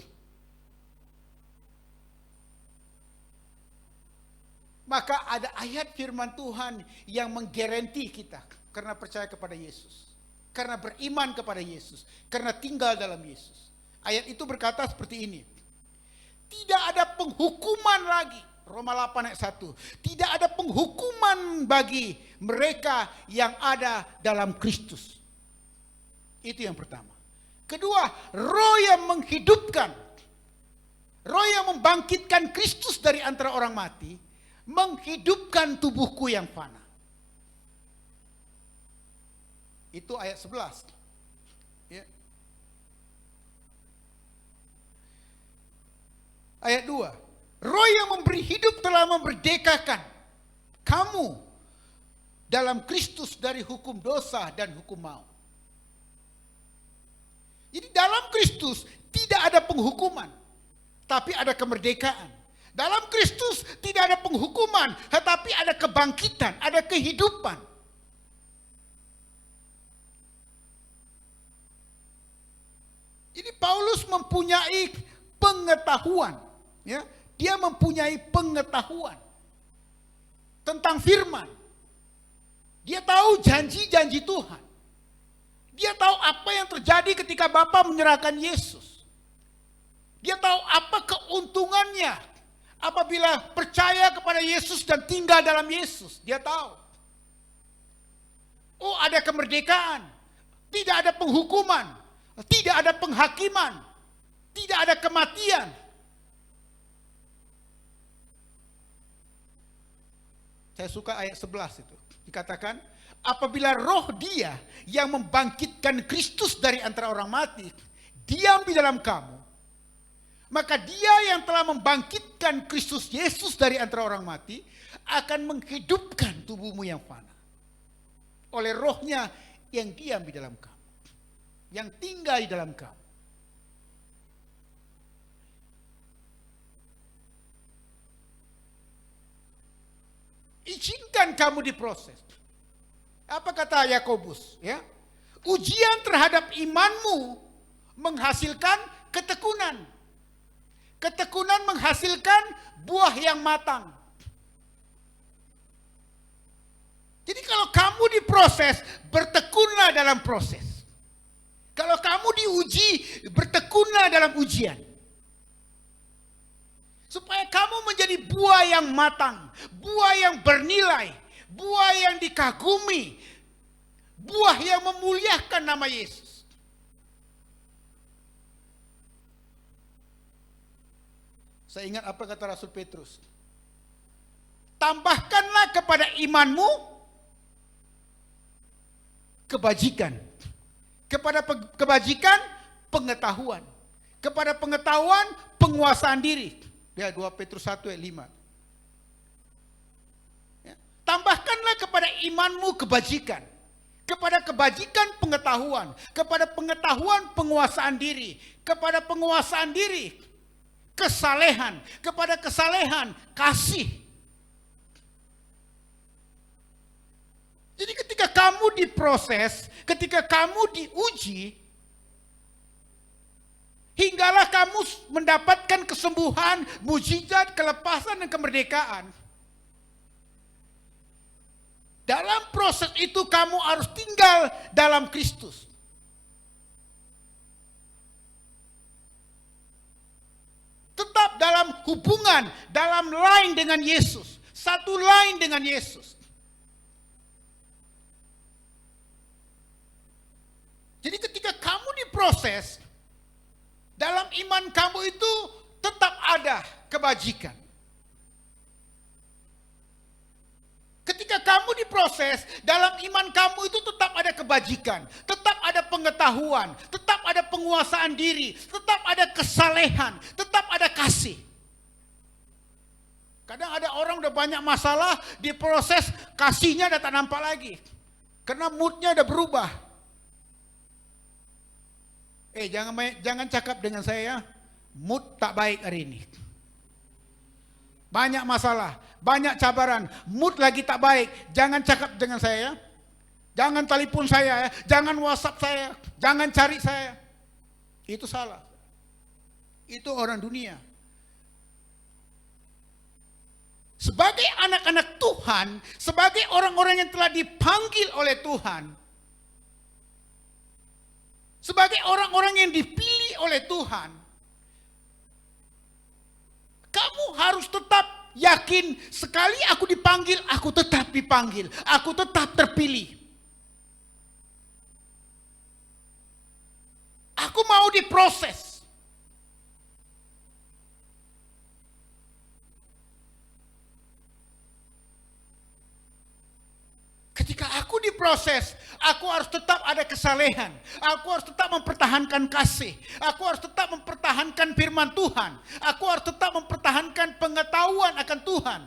S1: maka ada ayat firman Tuhan yang menggaranti kita karena percaya kepada Yesus, karena beriman kepada Yesus, karena tinggal dalam Yesus. Ayat itu berkata seperti ini. Tidak ada penghukuman lagi. Roma 8 ayat 1. Tidak ada penghukuman bagi mereka yang ada dalam Kristus. Itu yang pertama. Kedua, roh yang menghidupkan, roh yang membangkitkan Kristus dari antara orang mati, menghidupkan tubuhku yang fana. Itu ayat 11. Ya. Ayat 2. Roh yang memberi hidup telah memerdekakan kamu dalam Kristus dari hukum dosa dan hukum maut. Jadi dalam Kristus tidak ada penghukuman, tapi ada kemerdekaan. Dalam Kristus tidak ada penghukuman, tetapi ada kebangkitan, ada kehidupan. Jadi Paulus mempunyai pengetahuan, ya, dia mempunyai pengetahuan tentang firman. Dia tahu janji-janji Tuhan. Dia tahu apa yang terjadi ketika Bapa menyerahkan Yesus. Dia tahu apa keuntungannya apabila percaya kepada Yesus dan tinggal dalam Yesus. Dia tahu. Oh, ada kemerdekaan. Tidak ada penghukuman. Tidak ada penghakiman. Tidak ada kematian. Saya suka ayat 11 itu. Dikatakan, apabila roh Dia yang membangkitkan Kristus dari antara orang mati diam di dalam kamu, maka Dia yang telah membangkitkan Kristus Yesus dari antara orang mati akan menghidupkan tubuhmu yang fana oleh rohnya yang diam di dalam kamu, yang tinggal di dalam kamu. Izinkan kamu diproses. Apa kata Yakobus? Ya, ujian terhadap imanmu menghasilkan ketekunan. Ketekunan menghasilkan buah yang matang. Jadi kalau kamu diproses, bertekunlah dalam proses. Kalau kamu diuji, bertekunlah dalam ujian. Supaya kamu menjadi buah yang matang, buah yang bernilai, buah yang dikagumi, buah yang memuliakan nama Yesus. Saya ingat apa kata Rasul Petrus. Tambahkanlah kepada imanmu kebajikan. Kepada kebajikan pengetahuan. Kepada pengetahuan penguasaan diri. Ya, 2 Petrus 1 ayat 5. Ya. Tambahkanlah kepada imanmu kebajikan. Kepada kebajikan pengetahuan. Kepada pengetahuan penguasaan diri. Kepada penguasaan diri kesalehan. Kepada kesalehan kasih. Jadi ketika kamu diproses, ketika kamu diuji, hinggalah kamu mendapatkan kesembuhan, mujizat, kelepasan, dan kemerdekaan. Dalam proses itu kamu harus tinggal dalam Kristus. hubungan, dalam line dengan Yesus. Satu line dengan Yesus. Jadi ketika kamu diproses, dalam iman kamu itu tetap ada kebajikan. Ketika kamu diproses, dalam iman kamu itu tetap ada kebajikan, tetap ada pengetahuan, tetap ada penguasaan diri, tetap ada kesalehan, tetap ada kasih. Kadang ada orang udah banyak masalah, diproses, kasihnya udah tak nampak lagi. Karena moodnya udah berubah. Jangan cakap dengan saya, mood tak baik hari ini. Banyak masalah, banyak cabaran, mood lagi tak baik. Jangan cakap dengan saya ya. Jangan telepon saya ya, jangan WhatsApp saya, jangan cari saya. Itu salah. Itu orang dunia. Sebagai anak-anak Tuhan, sebagai orang-orang yang telah dipanggil oleh Tuhan, sebagai orang-orang yang dipilih oleh Tuhan, kamu harus tetap yakin, sekali aku dipanggil, aku tetap dipanggil, aku tetap terpilih. Aku mau diproses. Ketika aku diproses, aku harus tetap ada kesalehan. Aku harus tetap mempertahankan kasih. Aku harus tetap mempertahankan firman Tuhan. Aku harus tetap mempertahankan pengetahuan akan Tuhan.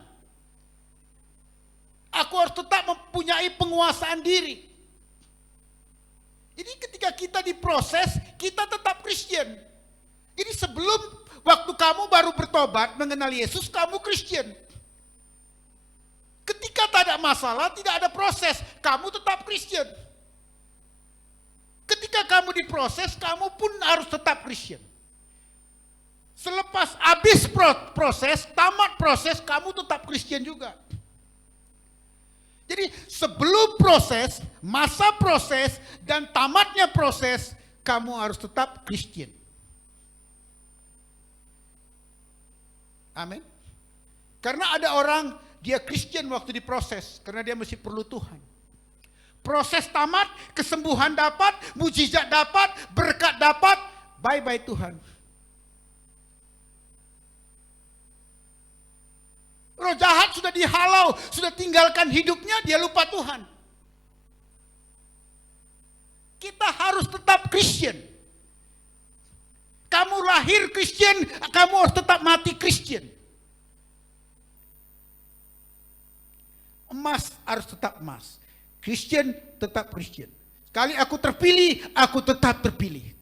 S1: Aku harus tetap mempunyai penguasaan diri. Jadi ketika kita diproses, kita tetap Kristen. Jadi sebelum waktu kamu baru bertobat mengenal Yesus, kamu Kristen. Ketika tak ada masalah, tidak ada proses, kamu tetap Kristen. Ketika kamu diproses, kamu pun harus tetap Kristen. Selepas habis proses, tamat proses, kamu tetap Kristen juga. Jadi sebelum proses, masa proses, dan tamatnya proses, kamu harus tetap Kristen. Amin. Karena ada orang, dia Kristen waktu diproses, karena dia masih perlu Tuhan. Proses tamat, kesembuhan dapat, mujizat dapat, berkat dapat, bye-bye Tuhan. Roh jahat sudah dihalau, sudah tinggalkan hidupnya, dia lupa Tuhan. Kita harus tetap Kristen. Kamu lahir Kristen, kamu harus tetap mati Kristen. Emas harus tetap emas. Kristen tetap Kristen. Sekali aku terpilih, aku tetap terpilih.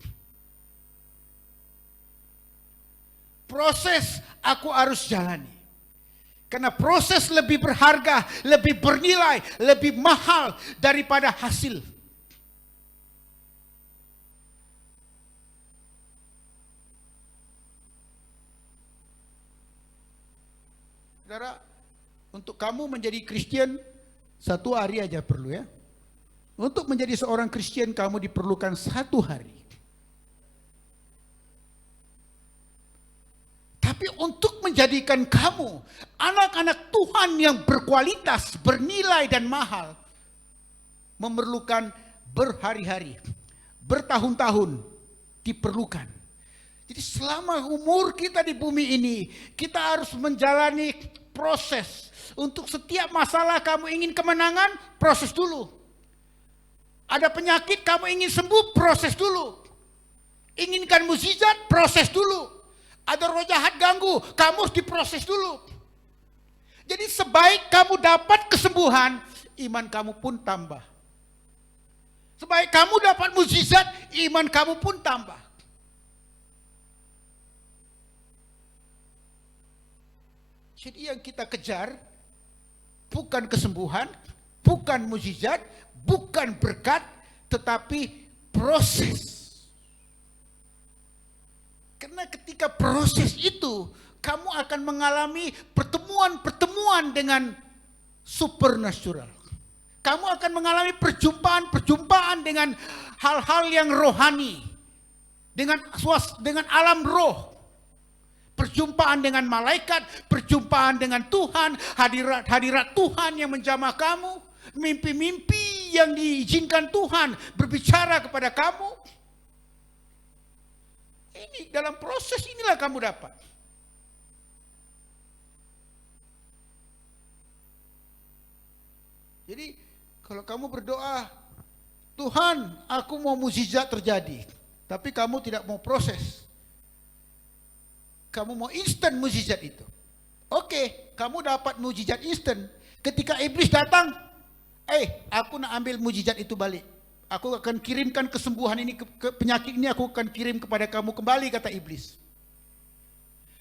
S1: Proses aku harus jalani. Karena proses lebih berharga, lebih bernilai, lebih mahal daripada hasil. Saudara, untuk kamu menjadi Kristen, 1 hari aja perlu ya. Untuk menjadi seorang Kristen, kamu diperlukan 1 hari. Tapi untuk menjadikan kamu anak-anak Tuhan yang berkualitas, bernilai dan mahal, memerlukan berhari-hari, bertahun-tahun diperlukan. Jadi selama umur kita di bumi ini, kita harus menjalani proses. Untuk setiap masalah kamu ingin kemenangan, proses dulu. Ada penyakit kamu ingin sembuh, proses dulu. Inginkan mukjizat, proses dulu. Ada roh jahat ganggu, kamu harus diproses dulu. Jadi sebaik kamu dapat kesembuhan, iman kamu pun tambah. Sebaik kamu dapat mukjizat, iman kamu pun tambah. Jadi yang kita kejar bukan kesembuhan, bukan mukjizat, bukan berkat, tetapi proses. Karena ketika proses itu, kamu akan mengalami pertemuan-pertemuan dengan supernatural. Kamu akan mengalami perjumpaan-perjumpaan dengan hal-hal yang rohani, dengan alam roh. Perjumpaan dengan malaikat, perjumpaan dengan Tuhan, hadirat Tuhan yang menjamah kamu, mimpi-mimpi yang diizinkan Tuhan berbicara kepada kamu. Ini dalam proses inilah kamu dapat. Jadi kalau kamu berdoa, Tuhan, aku mau mukjizat terjadi, tapi kamu tidak mau proses. Kamu mau instan mukjizat itu. Oke, kamu dapat mukjizat instan. Ketika iblis datang, aku nak ambil mukjizat itu balik. Aku akan kirimkan kesembuhan ini, penyakit ini aku akan kirim kepada kamu kembali, kata iblis.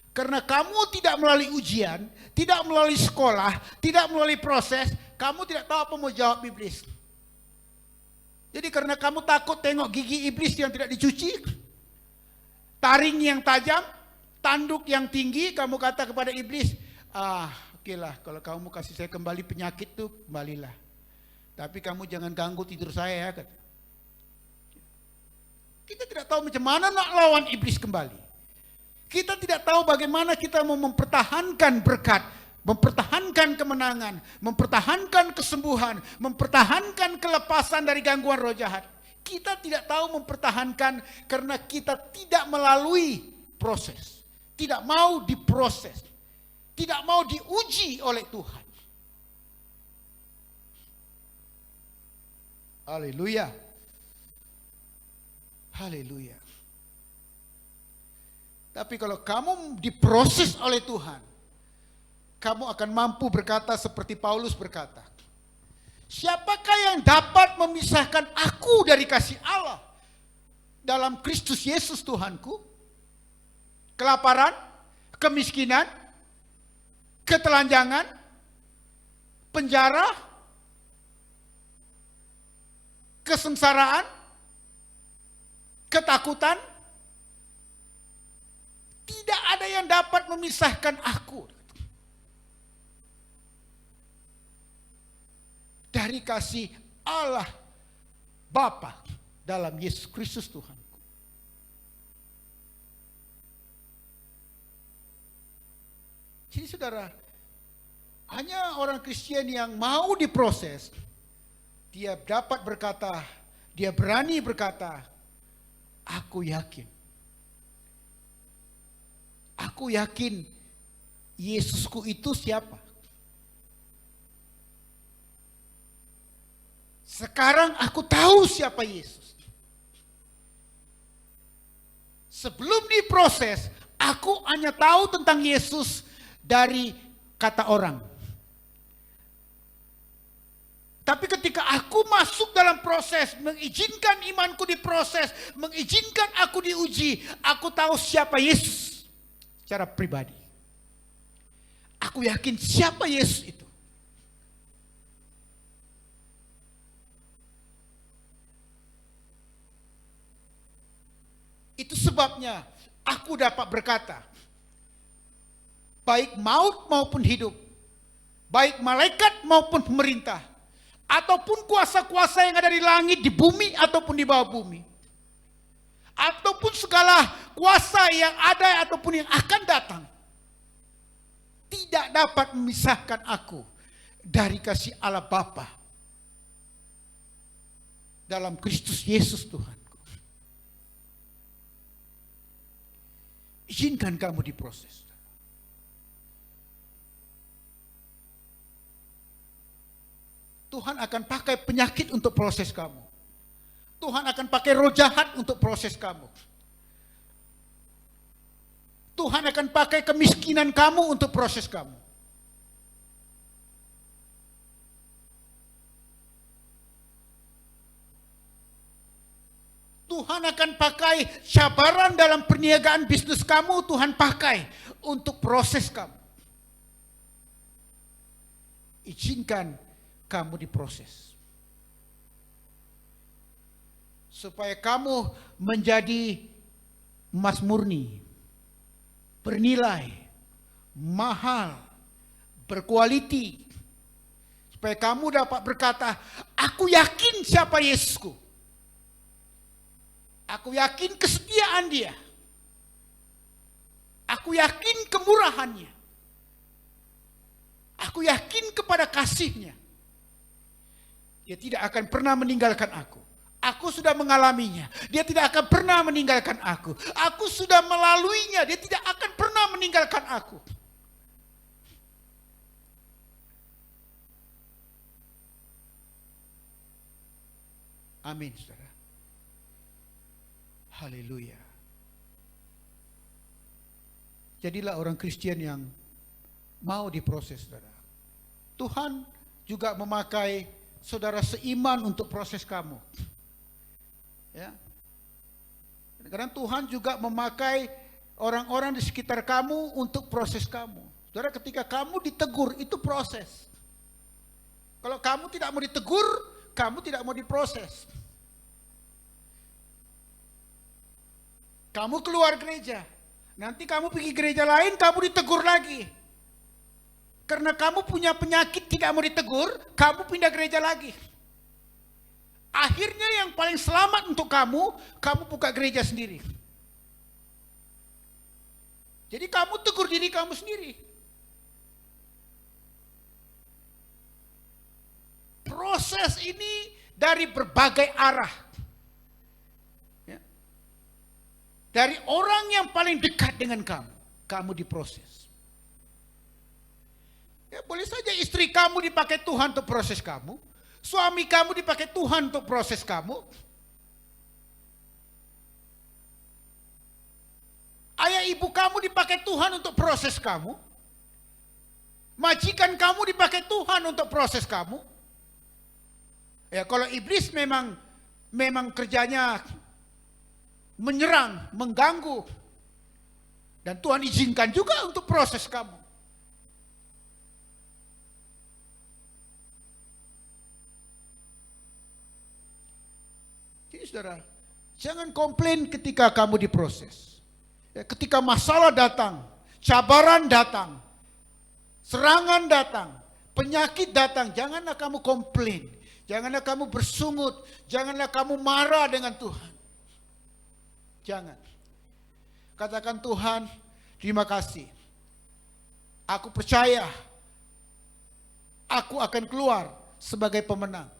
S1: Karena kamu tidak melalui ujian, tidak melalui sekolah, tidak melalui proses, kamu tidak tahu apa mau jawab iblis. Jadi karena kamu takut tengok gigi iblis yang tidak dicuci, taring yang tajam, tanduk yang tinggi, kamu kata kepada iblis, oke lah, kalau kamu kasih saya kembali penyakit tuh, kembalilah. Tapi kamu jangan ganggu tidur saya, kata. Kita tidak tahu macam mana nak lawan iblis kembali. Kita tidak tahu bagaimana kita mau mempertahankan berkat, mempertahankan kemenangan, mempertahankan kesembuhan, mempertahankan kelepasan dari gangguan roh jahat. Kita tidak tahu mempertahankan karena kita tidak melalui proses. Tidak mau diproses, tidak mau diuji oleh Tuhan. Haleluya. Haleluya. Tapi kalau kamu diproses oleh Tuhan, kamu akan mampu berkata seperti Paulus berkata, siapakah yang dapat memisahkan aku dari kasih Allah dalam Kristus Yesus Tuhanku? Kelaparan, kemiskinan, ketelanjangan, penjara, kesengsaraan, ketakutan. Tidak ada yang dapat memisahkan aku dari kasih Allah Bapa dalam Yesus Kristus Tuhan. Jadi saudara, hanya orang Kristen yang mau diproses, dia dapat berkata, dia berani berkata, aku yakin Yesusku itu siapa. Sekarang aku tahu siapa Yesus. Sebelum diproses, aku hanya tahu tentang Yesus dari kata orang. Tapi ketika aku masuk dalam proses, mengizinkan imanku diproses, mengizinkan aku diuji, aku tahu siapa Yesus secara pribadi. Aku yakin siapa Yesus itu. Itu sebabnya aku dapat berkata, baik maut maupun hidup, baik malaikat maupun pemerintah, ataupun kuasa-kuasa yang ada di langit, di bumi, ataupun di bawah bumi, ataupun segala kuasa yang ada ataupun yang akan datang, tidak dapat memisahkan aku dari kasih Allah Bapa dalam Kristus Yesus Tuhanku. Izinkan kamu diproses. Tuhan akan pakai penyakit untuk proses kamu. Tuhan akan pakai roh jahat untuk proses kamu. Tuhan akan pakai kemiskinan kamu untuk proses kamu. Tuhan akan pakai cabaran dalam perniagaan bisnis kamu, Tuhan pakai untuk proses kamu. Izinkan kamu diproses. Supaya kamu menjadi emas murni, bernilai, mahal, berkualiti. Supaya kamu dapat berkata, aku yakin siapa Yesusku. Aku yakin kesetiaan dia. Aku yakin kemurahannya. Aku yakin kepada kasihnya. Dia tidak akan pernah meninggalkan aku. Aku sudah mengalaminya. Dia tidak akan pernah meninggalkan aku. Aku sudah melaluinya. Dia tidak akan pernah meninggalkan aku. Amin, saudara. Haleluya. Jadilah orang Kristen yang mau diproses, saudara. Tuhan juga memakai saudara seiman untuk proses kamu. Ya. Karena Tuhan juga memakai orang-orang di sekitar kamu untuk proses kamu. Saudara, ketika kamu ditegur, itu proses. Kalau kamu tidak mau ditegur, kamu tidak mau diproses. Kamu keluar gereja, nanti kamu pergi gereja lain, kamu ditegur lagi. Karena kamu punya penyakit tidak mau ditegur, kamu pindah gereja lagi. Akhirnya yang paling selamat untuk kamu buka gereja sendiri. Jadi kamu tegur diri kamu sendiri. Proses ini dari berbagai arah. Ya. Dari orang yang paling dekat dengan kamu diproses. Ya, boleh saja istri kamu dipakai Tuhan untuk proses kamu. Suami kamu dipakai Tuhan untuk proses kamu. Ayah ibu kamu dipakai Tuhan untuk proses kamu. Majikan kamu dipakai Tuhan untuk proses kamu. Ya, kalau iblis memang kerjanya menyerang, mengganggu. Dan Tuhan izinkan juga untuk proses kamu. Jadi saudara, jangan komplain ketika kamu diproses. Ya, ketika masalah datang, cabaran datang, serangan datang, penyakit datang, janganlah kamu komplain. Janganlah kamu bersungut, janganlah kamu marah dengan Tuhan. Jangan. Katakan, Tuhan, terima kasih. Aku percaya aku akan keluar sebagai pemenang.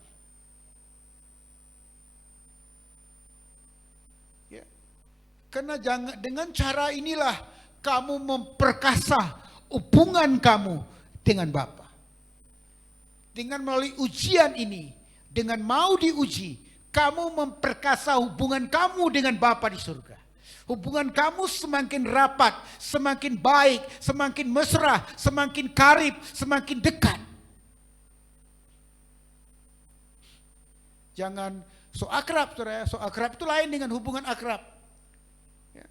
S1: Ya. Karena dengan cara inilah kamu memperkasa hubungan kamu dengan Bapa. Dengan melalui ujian ini, dengan mau diuji, kamu memperkasa hubungan kamu dengan Bapa di surga. Hubungan kamu semakin rapat, semakin baik, semakin mesra, semakin karib, semakin dekat. Jangan so akrab, saudara. So akrab itu lain dengan hubungan akrab. Ya.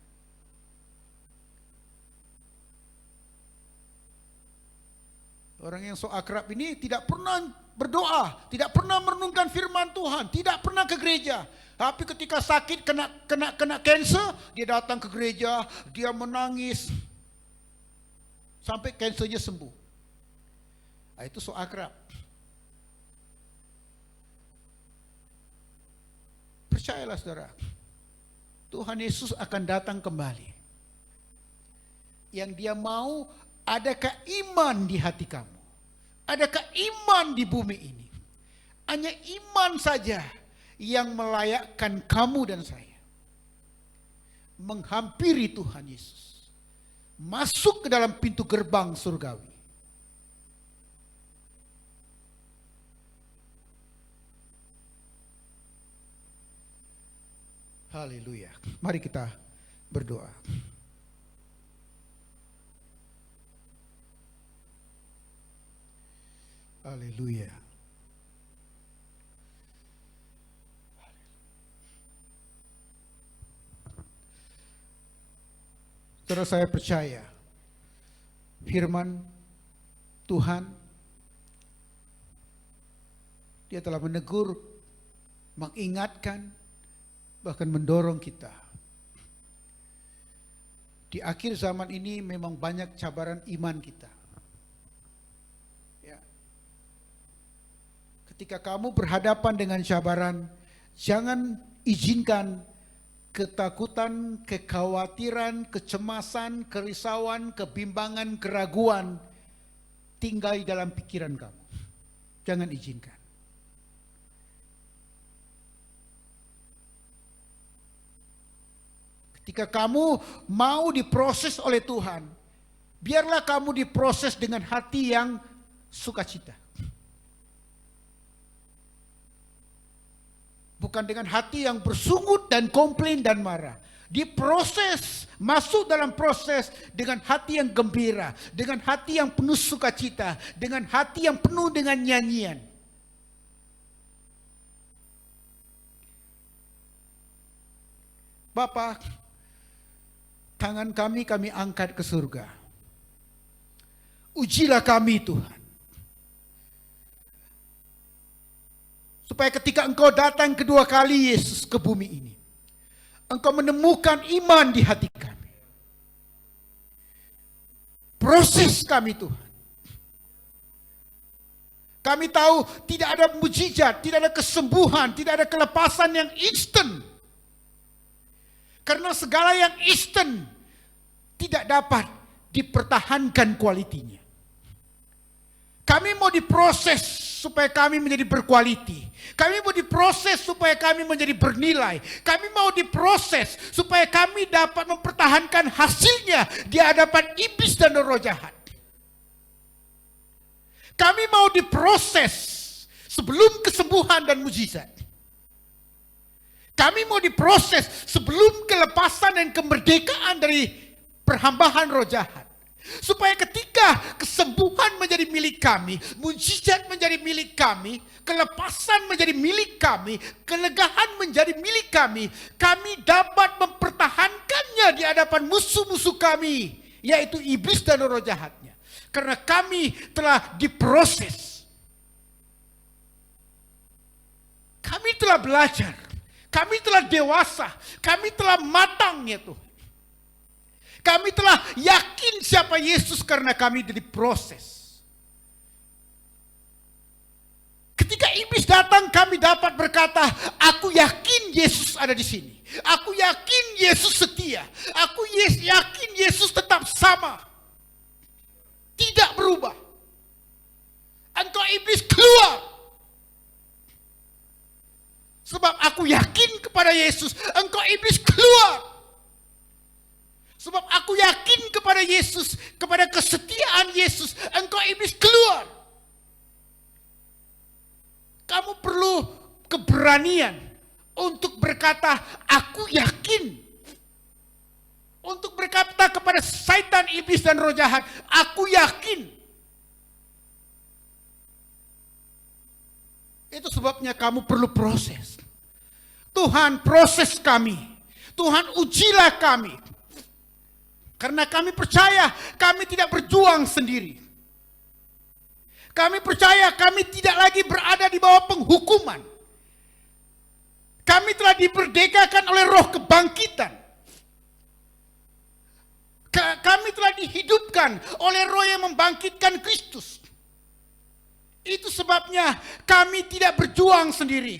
S1: Orang yang so akrab ini tidak pernah berdoa, tidak pernah merenungkan firman Tuhan, tidak pernah ke gereja. Tapi ketika sakit kena cancer, dia datang ke gereja, dia menangis sampai cancernya sembuh. Nah, itu so akrab. Percayalah saudara, Tuhan Yesus akan datang kembali. Yang dia mau, adakah iman di hati kamu? Adakah iman di bumi ini? Hanya iman saja yang melayakkan kamu dan saya menghampiri Tuhan Yesus, masuk ke dalam pintu gerbang surgawi. Haleluya. Mari kita berdoa. Haleluya. Saudara, saya percaya firman Tuhan, dia telah menegur, mengingatkan, bahkan mendorong kita. Di akhir zaman ini memang banyak cabaran iman kita. Ya. Ketika kamu berhadapan dengan cabaran, jangan izinkan ketakutan, kekhawatiran, kecemasan, kerisauan, kebimbangan, keraguan tinggal di dalam pikiran kamu. Jangan izinkan. Ketika kamu mau diproses oleh Tuhan, biarlah kamu diproses dengan hati yang sukacita. Bukan dengan hati yang bersungut dan komplain dan marah. Diproses, masuk dalam proses dengan hati yang gembira, dengan hati yang penuh sukacita, dengan hati yang penuh dengan nyanyian. Bapa, tangan kami angkat ke surga. Ujilah kami Tuhan. Supaya ketika Engkau datang kedua kali Yesus ke bumi ini, Engkau menemukan iman di hati kami. Proses kami Tuhan. Kami tahu tidak ada mujizat, tidak ada kesembuhan, tidak ada kelepasan yang instan. Karena segala yang instan tidak dapat dipertahankan kualitinya. Kami mau diproses supaya kami menjadi berkualiti. Kami mau diproses supaya kami menjadi bernilai. Kami mau diproses supaya kami dapat mempertahankan hasilnya di hadapan iblis dan roh jahat. Kami mau diproses sebelum kesembuhan dan mujizat. Kami mau diproses sebelum kelepasan dan kemerdekaan dari perhambahan roh jahat. Supaya ketika kesembuhan menjadi milik kami, mujizat menjadi milik kami, kelepasan menjadi milik kami, kelegaan menjadi milik kami, kami dapat mempertahankannya di hadapan musuh-musuh kami, yaitu iblis dan roh jahatnya. Karena kami telah diproses. Kami telah belajar, kami telah dewasa, kami telah matang ya Tuhan. Kami telah yakin siapa Yesus karena kami diproses. Ketika iblis datang, kami dapat berkata, aku yakin Yesus ada di sini. Aku yakin Yesus setia. Aku yakin Yesus tetap sama. Tidak berubah. Engkau iblis keluar. Sebab aku yakin kepada Yesus, engkau iblis keluar. Sebab aku yakin kepada Yesus, kepada kesetiaan Yesus, engkau iblis keluar. Kamu perlu keberanian untuk berkata, aku yakin. Untuk berkata kepada syaitan, iblis dan roh jahat, aku yakin. Itu sebabnya kamu perlu proses. Tuhan, proses kami. Tuhan, ujilah kami. Karena kami percaya kami tidak berjuang sendiri. Kami percaya kami tidak lagi berada di bawah penghukuman. Kami telah diberdekakan oleh roh kebangkitan. Kami telah dihidupkan oleh roh yang membangkitkan Kristus. Itu sebabnya kami tidak berjuang sendiri.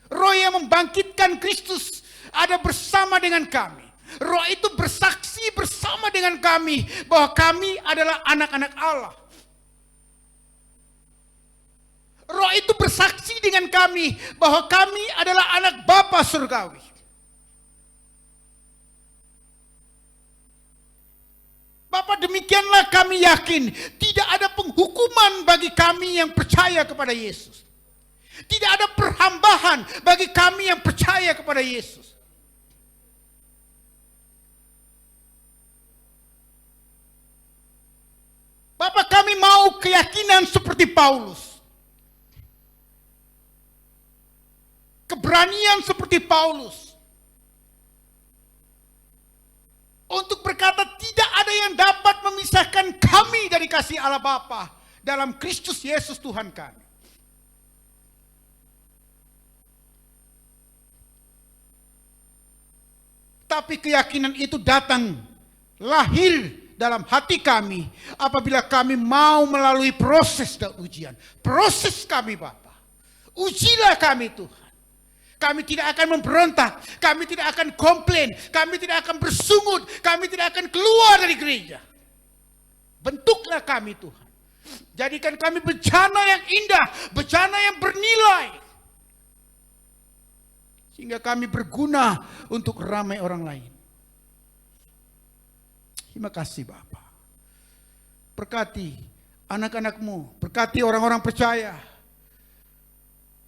S1: Roh yang membangkitkan Kristus ada bersama dengan kami. Roh itu bersaksi bersama dengan kami bahwa kami adalah anak-anak Allah. Roh itu bersaksi dengan kami bahwa kami adalah anak Bapa surgawi. Bapa, demikianlah kami yakin tidak ada penghukuman bagi kami yang percaya kepada Yesus. Tidak ada perhambahan bagi kami yang percaya kepada Yesus. Bapak, kami mau keyakinan seperti Paulus. Keberanian seperti Paulus. Untuk berkata tidak ada yang dapat memisahkan kami dari kasih Allah Bapa dalam Kristus Yesus Tuhan kami. Tapi keyakinan itu datang, lahir dalam hati kami apabila kami mau melalui proses dan ujian. Proses kami Bapa. Ujilah kami Tuhan. Kami tidak akan memberontak, kami tidak akan komplain, kami tidak akan bersungut, kami tidak akan keluar dari gereja. Bentuklah kami Tuhan. Jadikan kami bencana yang indah, bencana yang bernilai. Sehingga kami berguna untuk ramai orang lain. Terima kasih Bapa. Berkati anak-anakmu, berkati orang-orang percaya.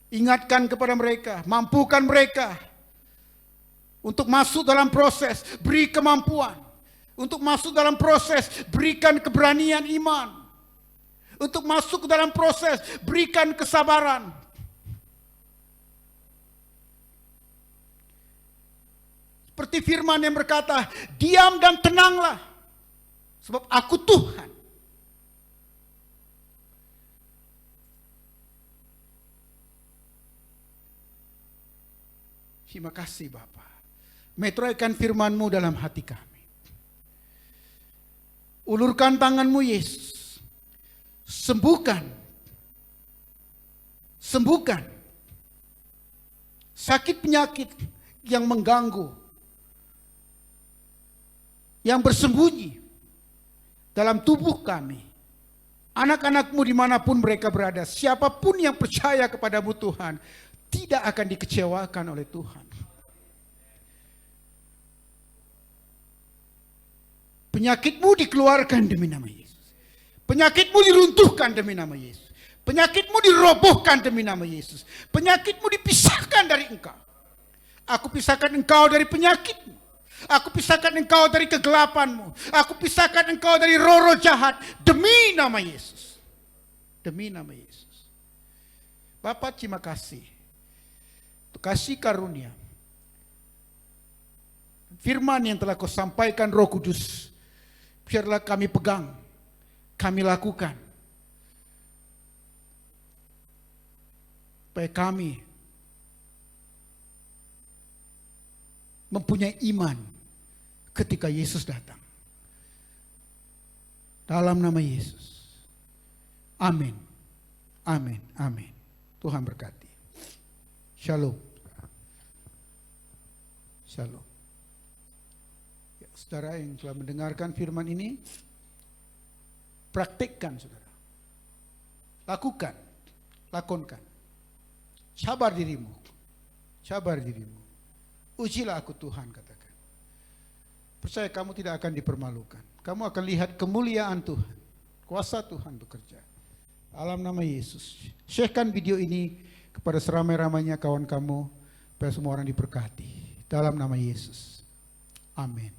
S1: Ingatkan kepada mereka, mampukan mereka untuk masuk dalam proses, beri kemampuan. Untuk masuk dalam proses, berikan keberanian iman. Untuk masuk ke dalam proses, berikan kesabaran. Seperti firman yang berkata, diam dan tenanglah, sebab aku Tuhan. Terima kasih Bapa. Meteraikan firman-Mu dalam hati kami. Ulurkan tangan-Mu Yesus. Sembuhkan. Sembuhkan. Sakit penyakit yang mengganggu. Yang bersembunyi dalam tubuh kami. Anak-anak-Mu dimanapun mereka berada. Siapapun yang percaya kepadamu Tuhan. Tidak akan dikecewakan oleh Tuhan. Penyakitmu dikeluarkan demi nama Yesus. Penyakitmu diruntuhkan demi nama Yesus. Penyakitmu dirobohkan demi nama Yesus. Penyakitmu dipisahkan dari engkau. Aku pisahkan engkau dari penyakitmu. Aku pisahkan engkau dari kegelapanmu. Aku pisahkan engkau dari roh-roh jahat demi nama Yesus. Demi nama Yesus. Bapa, terima kasih. Kasih karunia. Firman yang telah Kau sampaikan Roh Kudus, biarlah kami pegang, kami lakukan. Supaya kami mempunyai iman ketika Yesus datang. Dalam nama Yesus. Amin. Amin. Amin. Tuhan berkati. Shalom. Shalom. Ya, saudara yang telah mendengarkan firman ini, praktikkan saudara. Lakukan, lakonkan. Sabar dirimu, sabar dirimu. Ujilah aku Tuhan, katakan. Percaya kamu tidak akan dipermalukan. Kamu akan lihat kemuliaan Tuhan. Kuasa Tuhan bekerja. Dalam nama Yesus. Share-kan video ini kepada seramai-ramainya kawan kamu. Supaya semua orang diberkati. Dalam nama Yesus. Amin.